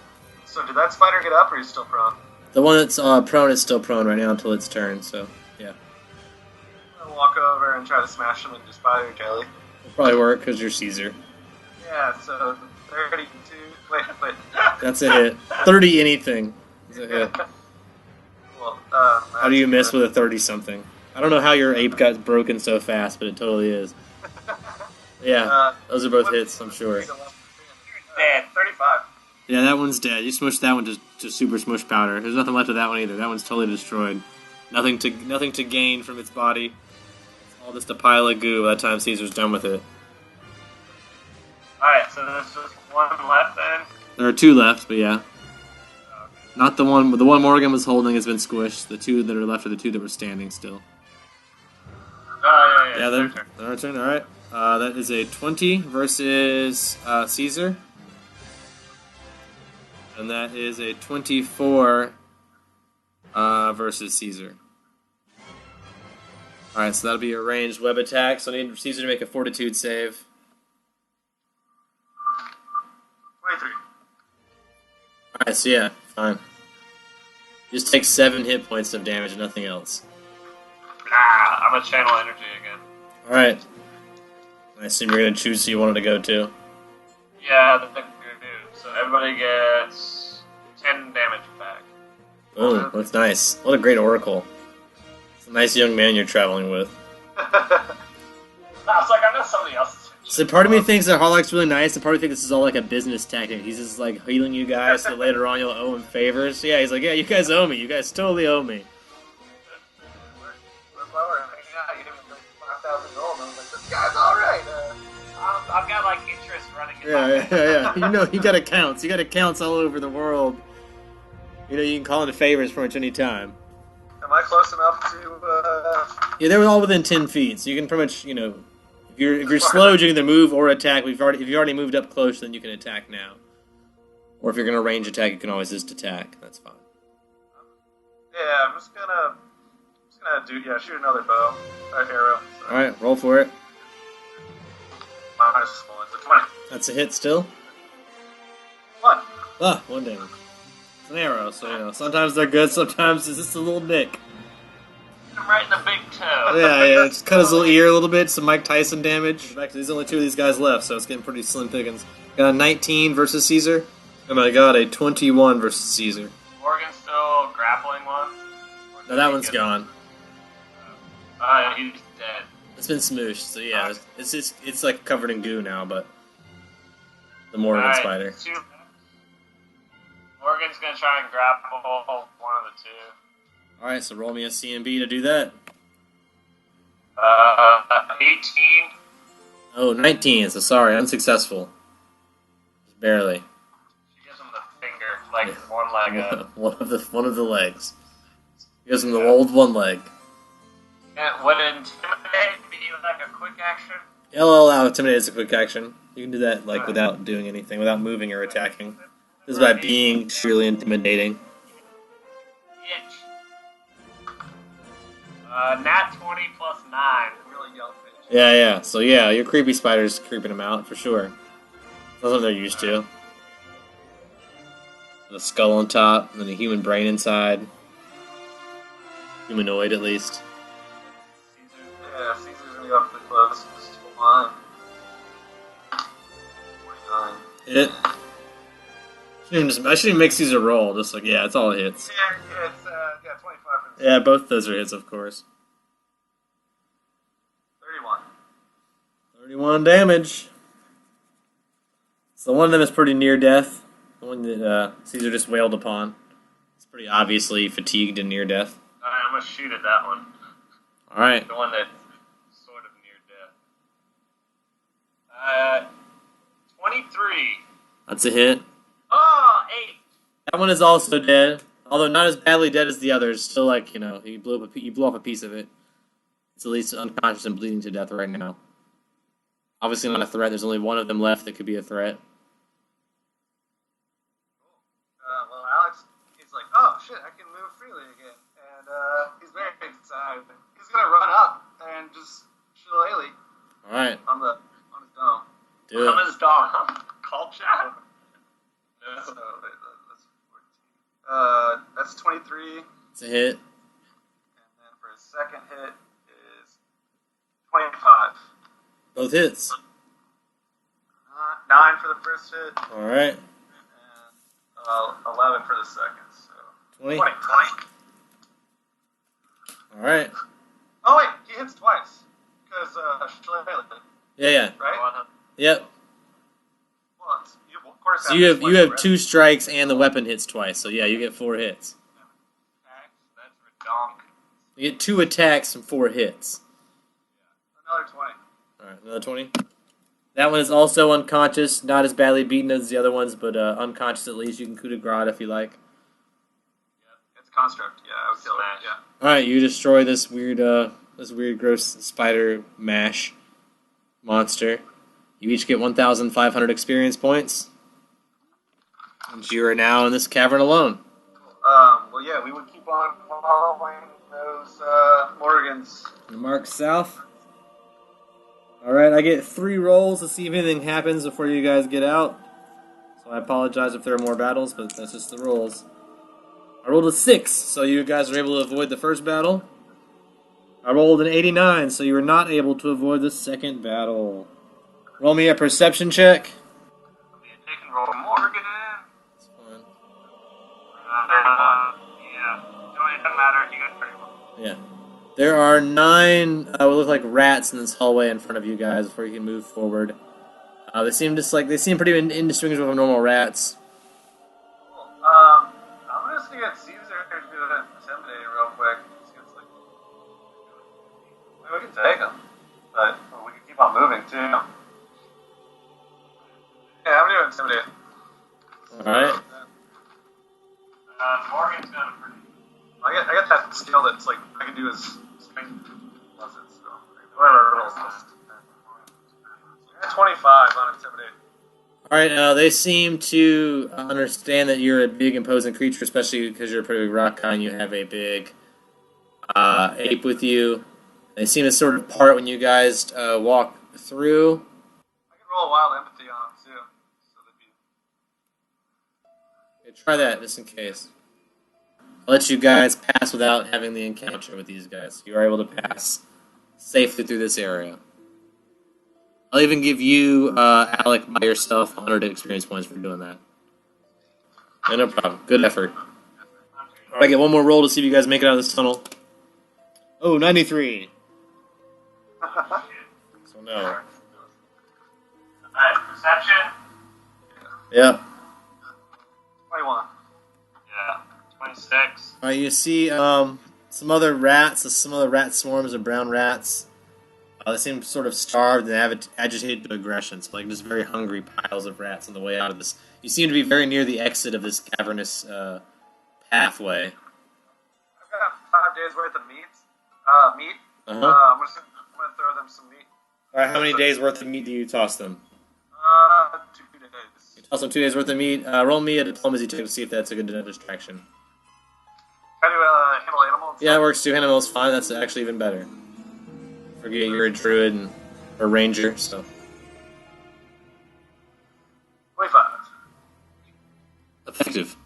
So did that spider get up, or is he still prone? The one that's prone is still prone right now until its turn, so, yeah. I'll walk over and try to smash him into spider jelly. It'll probably work, because you're Caesar. Yeah, so 32... Wait. That's a hit. 30 anything is a hit. Well, How do you miss with a 30-something? I don't know how your ape got broken so fast, but it totally is. Yeah, those are both hits, I'm sure. Dead. 35. Yeah, that one's dead. You smushed that one to super smush powder. There's nothing left of that one either. That one's totally destroyed. Nothing to gain from its body. It's all just a pile of goo by the time Caesar's done with it. Alright, so there's just one left then? There are 2 left, but yeah. Not the one. The one Morgan was holding has been squished. The 2 that are left are the 2 that were standing still. Oh, yeah. Yeah, they're our turn. All right. That is a 20 versus Caesar. And that is a 24 versus Caesar. Alright, so that'll be a ranged web attack. So I need Caesar to make a fortitude save. 23. Alright, so yeah, fine. Just take 7 hit points of damage and nothing else. Nah, I'm gonna channel energy again. Alright. I assume you're going to choose who you wanted to go to. Yeah, the thing we're gonna do. So everybody gets 10 damage back. Oh, that's nice. What a great oracle. It's a nice young man you're traveling with. I was like, I know somebody else. So part of me thinks that Harlock's really nice, and part of me thinks this is all like a business tactic. He's just like healing you guys so later on you'll owe him favors. Yeah, he's like, yeah, you guys owe me. You guys totally owe me. While we're hanging out, you give him like 5,000 gold, and I was like, this guy's alright. I've got like interest running in my Yeah. You know, you got accounts. You got accounts all over the world. You know, you can call into favors pretty much any time. Am I close enough to, Yeah, they were all within 10 feet, so you can pretty much, if you're slowed, you can either move or attack. If you already moved up close, then you can attack now. Or if you're going to range attack, you can always just attack. That's fine. yeah, I'm just gonna shoot another bow, arrow. So. Alright, roll for it. Minus 1, so 20. That's a hit still. 1. Ah, 1 damage. It's an arrow, so, sometimes they're good, sometimes it's just a little nick. I'm right in the big toe. Yeah, just cut his little ear a little bit, some Mike Tyson damage. Back to there's only 2 of these guys left, so it's getting pretty slim pickings. Got a 19 versus Caesar. Oh my god, a 21 versus Caesar. Morgan's still grappling one. No, that one's gone. He's dead. It's been smooshed, so yeah, it's like covered in goo now, but the Morgan spider. Morgan's gonna try and grapple one of the 2. Alright, so roll me a CMB to do that. 18. Oh, 19, so sorry, unsuccessful. Just barely. She gives him the finger, like one leg up. one of the legs. Gives him the old one leg. And would intimidate be like a quick action? Yeah, I'll allow intimidate as a quick action. You can do that without doing anything, without moving or attacking. This is by being sheerly intimidating. Itch. Nat 20 plus 9. Really yellow fish. Yeah. So yeah, your creepy spider's creeping him out for sure. That's what they're used to. The skull on top, and then a human brain inside. Humanoid, at least. Yeah, Caesar's gonna go up the closest line. 29. Hit. I shouldn't even make Caesar roll. Just like, yeah, it's all hits. Yeah, it's 25 for the Yeah, both those are hits, of course. 31. 31 damage. So one of them is pretty near death. The one that Caesar just wailed upon. It's pretty obviously fatigued and near death. Alright, I'm gonna shoot at that one. Alright. The one that's sort of near death. 23. That's a hit. Oh, 8. That one is also dead. Although not as badly dead as the others. Still, like, you know, you blew off a piece of it. It's at least unconscious and bleeding to death right now. Obviously not a threat. There's only one of them left that could be a threat. Well, Alex, he's like, oh shit, I can move freely again. And he's very excited. He's gonna run up and just shillelagh Alright. on his dome. Do On it. his dog. Called Shadow. So that's 23. It's a hit. And then for his second hit is 25. Both hits. 9 for the first hit, Alright. and 11 for the second. So 20. 20. Alright. Oh wait, he hits twice because shillelagh, Yeah. right? Yep. Well, you of course So you have twice, two strikes and the weapon hits twice. So yeah, you get 4 hits. That's redonk. You get 2 attacks and 4 hits. Another 20. Alright, another 20. That one is also unconscious, not as badly beaten as the other ones, but unconscious at least. You can coup de grace if you like. Yeah, it's construct. Yeah, I would kill it. Yeah. Alright, you destroy this weird, gross spider mash monster. You each get 1,500 experience points. And you are now in this cavern alone. Well, yeah, we would keep on following those Morgans. Mark south. Alright, I get 3 rolls to see if anything happens before you guys get out. So I apologize if there are more battles, but that's just the rolls. I rolled a 6, so you guys were able to avoid the first battle. I rolled an 89, so you were not able to avoid the second battle. Roll me a perception check. They can roll Morgan. That's fine. Yeah. No, it doesn't matter. You got 31. Yeah. There are 9 what look like rats in this hallway in front of you guys before you can move forward. They seem pretty indistinguishable from normal rats. Cool. I'm just gonna get Caesar to do an intimidate real quick. We can take him, but we can keep on moving too. Yeah, I'm gonna do intimidate. Alright. Morgan's got a pretty... I got that skill that's like I can do his strength plus it, so whatever rolls this. I got 25 on intimidate. Alright, they seem to understand that you're a big, imposing creature, especially because you're a pretty big rock guy and you have a big ape with you. They seem to sort of part when you guys walk through. I can roll a wild empathy on him too. So that'd be... Try that, just in case. I'll let you guys pass without having the encounter with these guys. You are able to pass safely through this area. I'll even give you, Alec, by yourself, 100 experience points for doing that. Yeah, no problem. Good effort. I get one more roll to see if you guys make it out of this tunnel. Oh, 93. So no. Alright, perception? Yeah. 21. Yeah. 26. Alright, you see some other rats, some other rat swarms of brown rats. They seem sort of starved and agitated to aggression. So, like, just very hungry piles of rats on the way out of this. You seem to be very near the exit of this cavernous pathway. I've got 5 days worth of meat. Uh-huh. I'm gonna throw them some meat. Alright, how many days worth of meat do you toss them? 2 days. You toss them 2 days worth of meat. Roll me a diplomacy check to see if that's a good distraction. Can I do handle animals? Yeah, it works too. Animal's fine. That's actually even better. Forget you're a druid and a ranger, so. 25. Effective.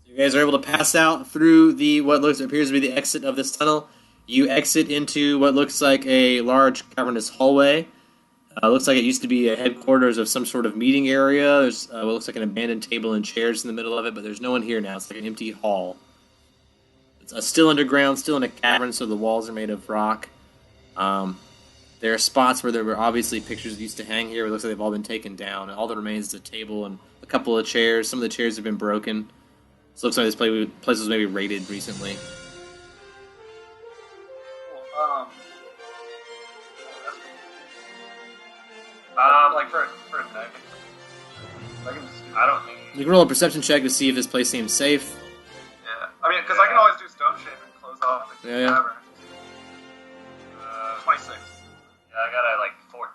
So you guys are able to pass out through what appears to be the exit of this tunnel. You exit into what looks like a large cavernous hallway. Looks like it used to be a headquarters of some sort of meeting area. There's what looks like an abandoned table and chairs in the middle of it, but there's no one here now. It's like an empty hall. It's still underground, still in a cavern, so the walls are made of rock. There are spots where there were obviously pictures that used to hang here. It looks like they've all been taken down. And all that remains is a table and a couple of chairs. Some of the chairs have been broken. So it looks like this place was maybe raided recently. Like for a night. I don't think. You can roll a perception check to see if this place seems safe. Yeah, I mean, because I can always do stone shape and close off the cavern. 26. Yeah, I got a 14.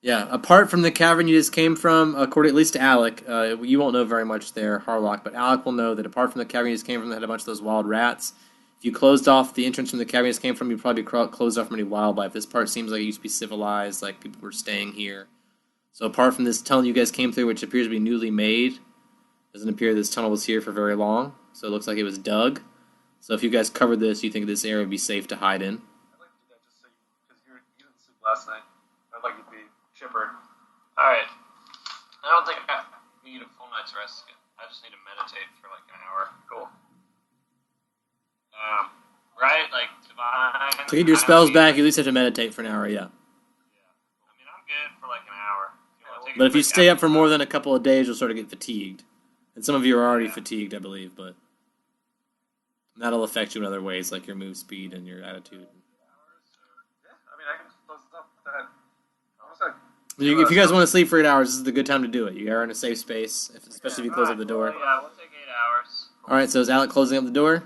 Yeah, apart from the cavern you just came from, according at least to Alec, you won't know very much there, Harlock, but Alec will know that apart from the cavern you just came from that had a bunch of those wild rats, if you closed off the entrance from the cavern you just came from, you'd probably closed off from any wildlife. This part seems like it used to be civilized, like people were staying here. So apart from this tunnel you guys came through, which appears to be newly made, doesn't appear this tunnel was here for very long, so it looks like it was dug. So if you guys covered this, you think this area would be safe to hide in? I'd like to do that just so because you didn't sleep last night. I'd like you to be chipper. Alright. I don't think I need a full night's rest. I just need to meditate for an hour. Cool. Right? Divine... To get your spells back, you at least have to meditate for an hour, yeah. I mean, I'm good for an hour. But if you stay up for more than a couple of days, you'll sort of get fatigued. And some of you are already fatigued, I believe, but that'll affect you in other ways, like your move speed and your attitude. Yeah, I mean, I can close it up with that. If you guys want to sleep for 8 hours, this is the good time to do it. You are in a safe space, especially if you close up the door. Yeah, we'll take 8 hours. Alright, so is Alec closing up the door?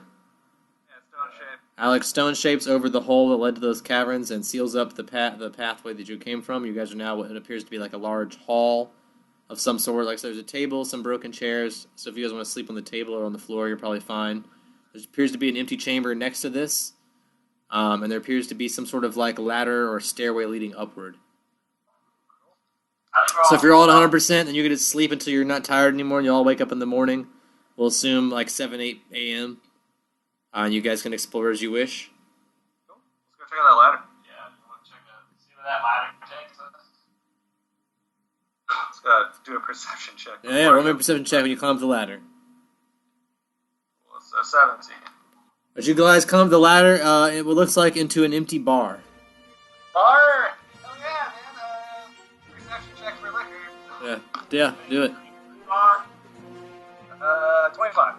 Yeah, stone shape. Alec stone shapes over the hole that led to those caverns and seals up the pathway that you came from. You guys are now what appears to be like a large hall of some sort. Like, so there's a table, some broken chairs. So if you guys want to sleep on the table or on the floor, you're probably fine. There appears to be an empty chamber next to this. And there appears to be some sort of ladder or stairway leading upward. So if you're all at 100%, then you can just sleep until you're not tired anymore and you all wake up in the morning. We'll assume 7, 8 a.m. And you guys can explore as you wish. Cool. Let's go check out that ladder. Yeah, you want to see where that ladder takes us? Let's do a perception check. Yeah, roll me a perception check when you climb up the ladder. Well, it's 17. As you guys climb up the ladder, it looks like into an empty bar. Bar! Oh yeah, man. Perception check for liquor. Yeah, do it. Bar. 25.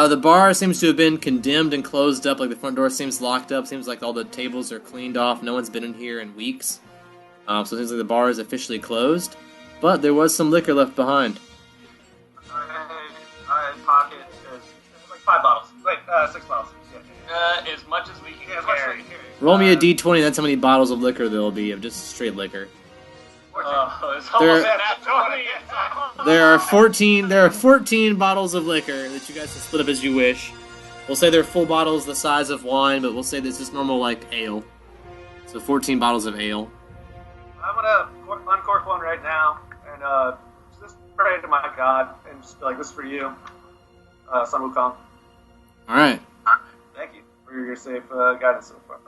The bar seems to have been condemned and closed up. Like the front door seems locked up. Seems like all the tables are cleaned off. No one's been in here in weeks. So it seems like the bar is officially closed. But there was some liquor left behind. I pocket 5 bottles. Wait, 6 bottles. Yeah. As much as we can As much as carry. we can carry. Roll me a d20. That's how many bottles of liquor there will be of just straight liquor. It's almost at 20. There are 14. There are 14 bottles of liquor that you guys can split up as you wish. We'll say they're full bottles the size of wine, but we'll say this is normal ale. So 14 bottles of ale. I'm gonna uncork one right now and just pray to my God and just be like, "This is for you, Sun Wukong. All right. Thank you for your safe guidance so far."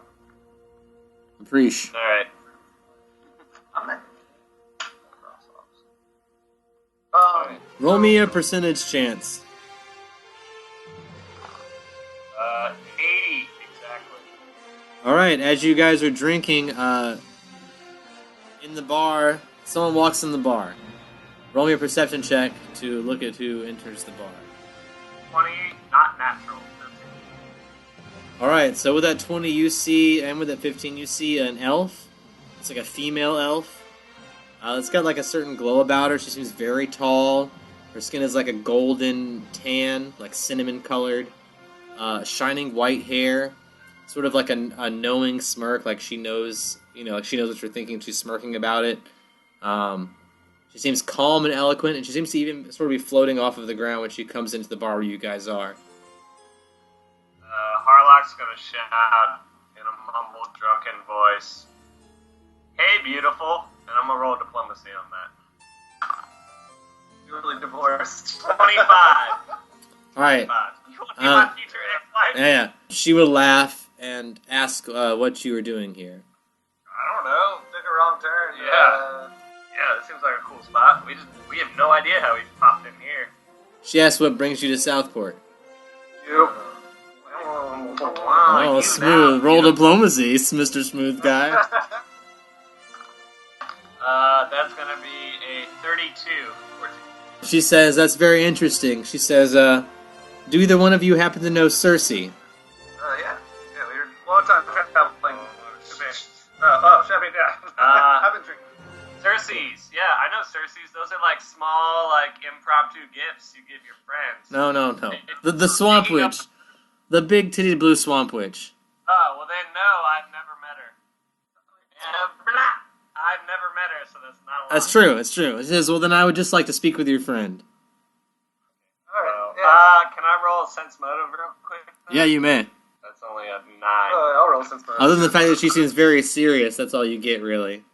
Appreciate. Alright. Amen. Roll me a percentage chance. 80, exactly. Alright, as you guys are drinking, in the bar, someone walks in the bar. Roll me a perception check to look at who enters the bar. 20, not natural. Alright, so with that 20 you see, and with that 15 you see an elf. It's like a female elf. It's got a certain glow about her. She seems very tall. Her skin is like a golden tan, like cinnamon colored. Shining white hair. Sort of like a knowing smirk, like she knows, she knows what you're thinking. She's smirking about it. She seems calm and eloquent, and she seems to even sort of be floating off of the ground when she comes into the bar where you guys are. Harlock's gonna shout in a mumbled, drunken voice, "Hey, beautiful!" And I'm gonna roll diplomacy on that. Duly divorced. 25. Alright. You want to be my future ex-wife? Yeah. She would laugh and ask what you were doing here. I don't know. Took a wrong turn. Yeah, this seems like a cool spot. We have no idea how we popped in here. She asks what brings you to Southport. You. Oh, smooth. Roll diplomacy, Mr. Smooth Guy. That's gonna be a 32. She says, that's very interesting. She says, do either one of you happen to know Cersei? Yeah. Yeah, we were long time traveling. Champagne, yeah. I've been drinking. Cersei's. Yeah, I know Cersei's. Those are like small, like impromptu gifts you give your friends. No. The Swamp Witch. The big titty blue Swamp Witch. Oh, well then, no, I've never met her. I've never met her, so that's not a lot. That's true, it's true. It says, well, then I would just like to speak with your friend. Alright, yeah. Can I roll a sense motive real quick? Yeah, you may. That's only a 9. I'll roll sense motive. Other than the fact that she seems very serious, that's all you get, really.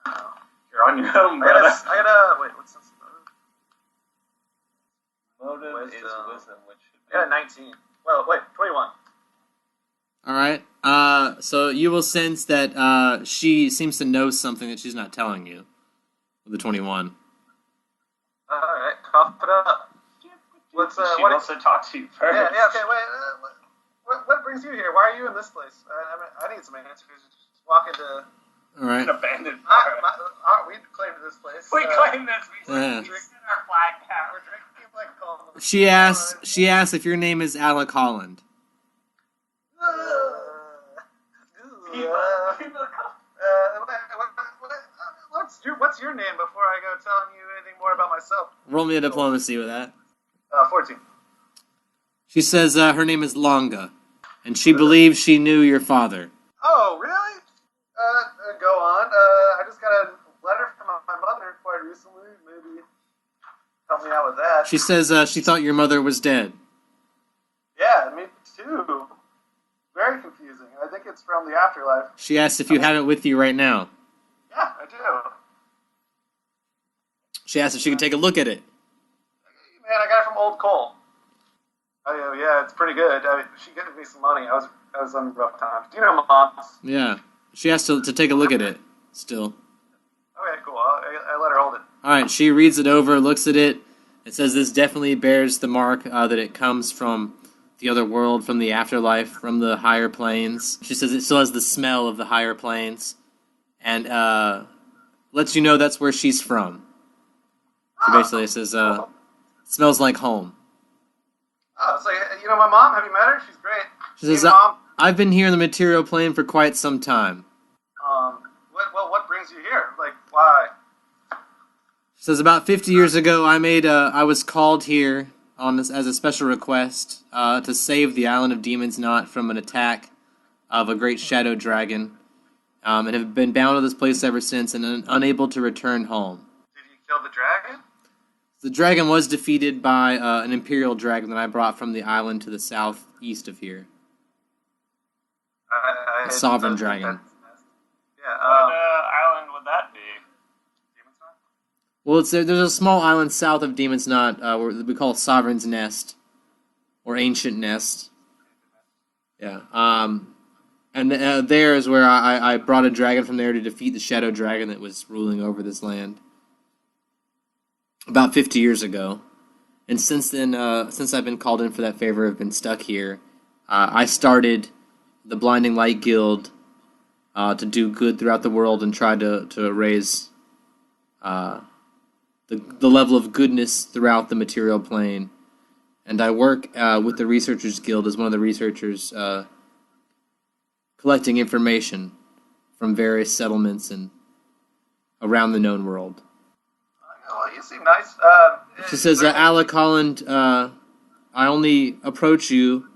You're on your own, brother. I gotta wait, what's sense motive? Motive is wisdom, which should be... I got a 19. Well, wait, 21. Alright, so you will sense that, she seems to know something that she's not telling you. With the 21. Alright, cough it up. What's, she wants to talk to you first. Yeah, okay, wait, what brings you here? Why are you in this place? I need some answers. Just walk into... Alright. An abandoned we claimed this place. We claimed this. We Yeah. drinking our flag cap. We're drinking like cold. She asks if your name is Alec Holland. What's your name before I go telling you anything more about myself? Roll me a diplomacy with that. 14. She says her name is Longa, and she believes she knew your father. Oh, really? Go on. I just got a letter from my mother quite recently. Maybe help me out with that. She says she thought your mother was dead. Yeah, me too. Very confusing. I think it's from the afterlife. She asks if you have it with you right now. Yeah, I do. She asks if she can take a look at it. Man, I got it from Old Cole. Oh, yeah, it's pretty good. She gave me some money. I was on rough times. Do you know Moms? Yeah. She asked to take a look at it, still. Okay, cool. I let her hold it. Alright, she reads it over, looks at it. It says this definitely bears the mark that it comes from the other world, from the afterlife, from the higher planes. She says it still has the smell of the higher planes. And lets you know that's where she's from. She basically says, smells like home. Oh, it's like, you know my mom? Have you met her? She's great. She says, hey, Mom. I've been here in the material plane for quite some time. What brings you here? Like, why? She says, about 50 years ago, I was called here as a special request to save the island of Demon's Knot from an attack of a great shadow dragon, and have been bound to this place ever since and unable to return home. Did you kill the dragon? The dragon was defeated by an imperial dragon that I brought from the island to the southeast of here. A sovereign dragon. What island would that be? Demon's Knot? Well, there's a small island south of Demon's Knot where we call it Sovereign's Nest, or Ancient Nest. Yeah. And there is where I brought a dragon from there to defeat the shadow dragon that was ruling over this land. About 50 years ago. And since then, since I've been called in for that favor, I've been stuck here. I started the Blinding Light Guild to do good throughout the world and try to raise the level of goodness throughout the material plane. And I work with the Researchers Guild as one of the researchers collecting information from various settlements and around the known world. Well, you seem nice. She says, Alec Holland, I only approach you.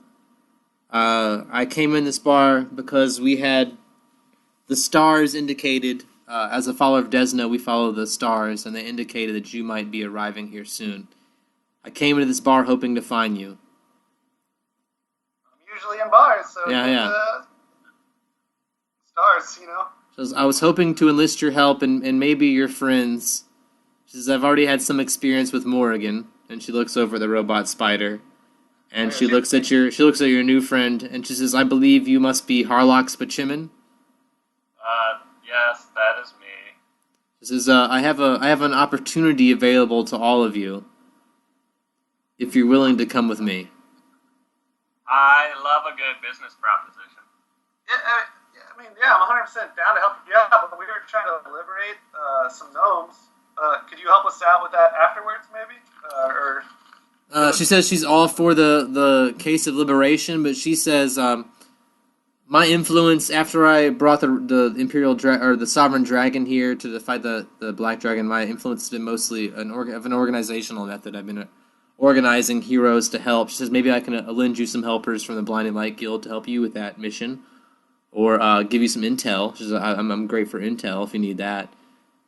I came in this bar because we had the stars indicated, as a follower of Desna, we follow the stars, and they indicated that you might be arriving here soon. I came into this bar hoping to find you. I'm usually in bars, so Yeah. Stars, you know. She says, I was hoping to enlist your help and maybe your friends. She says, I've already had some experience with Morrigan, and she looks over at the robot spider, and she looks at your new friend, and she says, I believe you must be Harlock Spachimin. Yes, that is me. She says, I have an opportunity available to all of you, if you're willing to come with me. I love a good business proposition. I'm 100% down to help you out, but we were trying to liberate some gnomes Could you help us out with that afterwards, maybe? She says she's all for the case of liberation, but she says my influence after I brought the Imperial or the Sovereign Dragon here to fight the Black Dragon, my influence has been mostly an organizational method. I've been organizing heroes to help. She says maybe I can lend you some helpers from the Blinding Light Guild to help you with that mission, or give you some intel. She says I'm great for intel if you need that.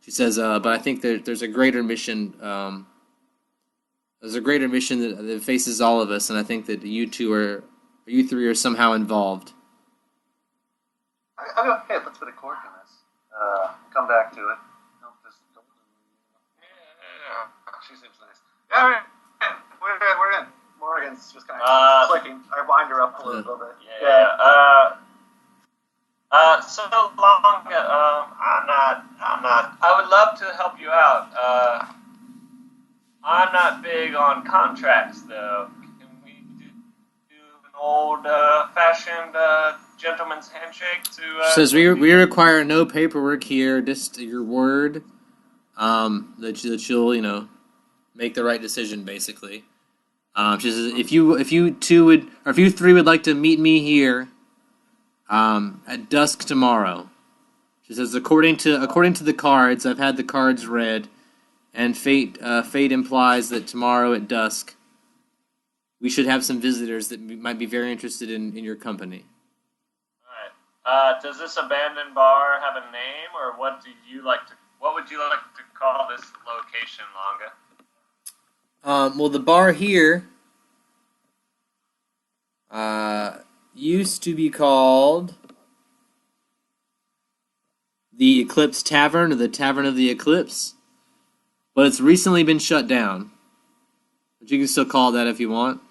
She says, but I think there's a greater mission. There's a greater mission that faces all of us, and I think that you three are somehow involved. Hey, let's put a cork in this. Come back to it. She seems nice. Yeah, we're in. Morgan's just kind of clicking. I wind her up a little bit. Yeah. So long. I'm not. I would love to help you out. I'm not big on contracts, though. Can we do an old-fashioned gentleman's handshake to? Says we require no paperwork here, just your word that you'll make the right decision, basically. She says if you three would like to meet me here at dusk tomorrow. She says according to the cards, I've had the cards read, and fate implies that tomorrow at dusk we should have some visitors that might be very interested in your company. All right. Does this abandoned bar have a name, or what would you like to call this location, Longa? Well, the bar here used to be called the Eclipse Tavern, or the Tavern of the Eclipse, but it's recently been shut down. But you can still call it that if you want.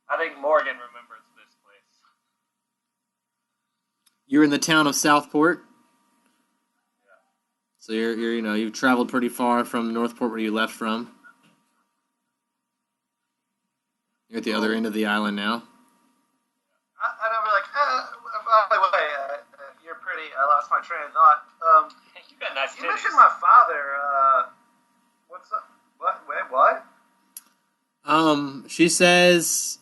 I think Morgan remembers this place. You're in the town of Southport. Yeah. So you've traveled pretty far from Northport, where you left from. You're at the other end of the island now. And I'm like, by the way, you're pretty. I lost my train of thought. You got nice titties. You mentioned my father. What's up? What? Wait, what? She says,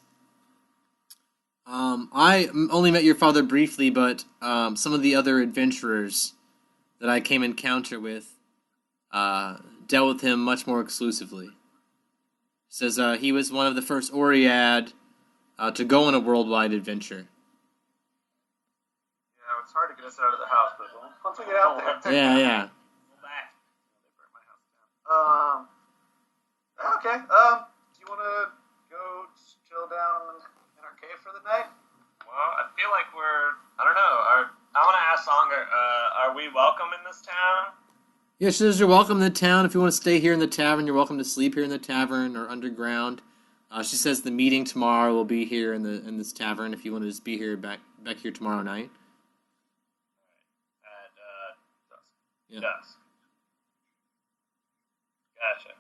I only met your father briefly, but some of the other adventurers that I came encounter with dealt with him much more exclusively. Says he was one of the first Oread to go on a worldwide adventure. Yeah, it's hard to get us out of the house, but once we get out there. Yeah. Okay. Do you want to go chill down in our cave for the night? Well, I feel like I don't know. I want to ask Songer, are we welcome in this town? Yeah, she says you're welcome in the town. If you want to stay here in the tavern, you're welcome to sleep here in the tavern or underground. She says the meeting tomorrow will be here in this tavern. If you want to just be here back here tomorrow night. At dusk. Yeah. Dusk. Gotcha.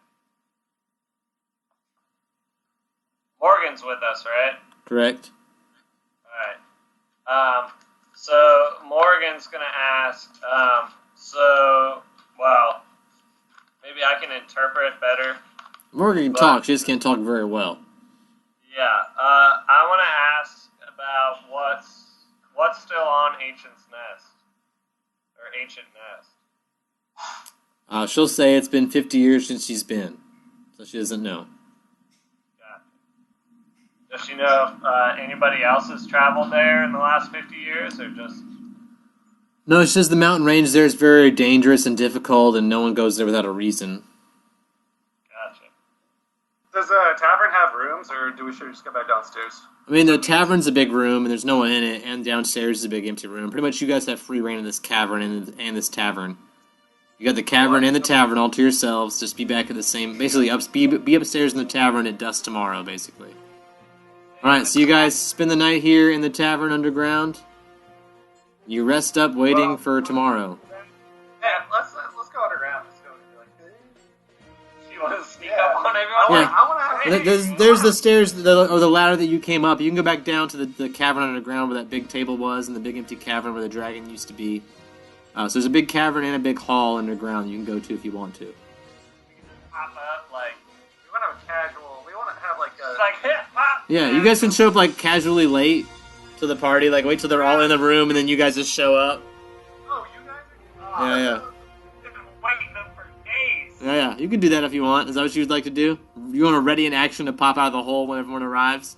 Morgan's with us, right? Correct. Alright. So Morgan's gonna ask, maybe I can interpret better. Morgan can talk, she just can't talk very well. Yeah, I want to ask about what's still on Ancient's Nest, or Ancient Nest. She'll say it's been 50 years since she's been, so she doesn't know. Does she know if anybody else has traveled there in the last 50 years, or just... No, she says the mountain range there is very dangerous and difficult, and no one goes there without a reason. Gotcha. Does the tavern have rooms, or do we should just go back downstairs? I mean, the tavern's a big room, and there's no one in it, and downstairs is a big empty room. Pretty much you guys have free reign in this cavern and this tavern. You got the cavern and the tavern all to yourselves. Just be back at the same... Basically, be upstairs in the tavern at dusk tomorrow, basically. Alright, so you guys spend the night here in the tavern underground. You rest up waiting for tomorrow. Yeah, let's go underground. Let's go. You want to sneak up on everyone? Yeah. There's the stairs, or the ladder that you came up. You can go back down to the cavern underground where that big table was, and the big empty cavern where the dragon used to be. So there's a big cavern and a big hall underground you can go to if you want to. We can just pop up, like, We want to have a casual. We want to have like a. it's like, hit, pop! Yeah, you guys can show up like casually late to the party, like wait till they're all in the room and then you guys just show up. Oh, you guys are. Yeah. I've been waiting up for days. Yeah, you can do that if you want. Is that what you'd like to do? You want to ready in action to pop out of the hole when everyone arrives?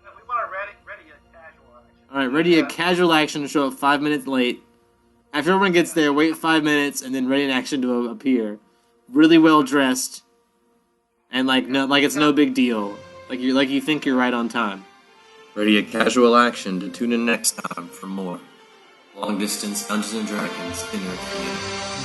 Yeah, we want to ready a casual action. Alright, ready a casual action to show up 5 minutes late. After everyone gets there, wait 5 minutes and then ready in action to appear. Really well dressed. And like it's no big deal. Like you think you're right on time. Ready a casual action to tune in next time for more Long Distance Dungeons & Dragons Inner Theater.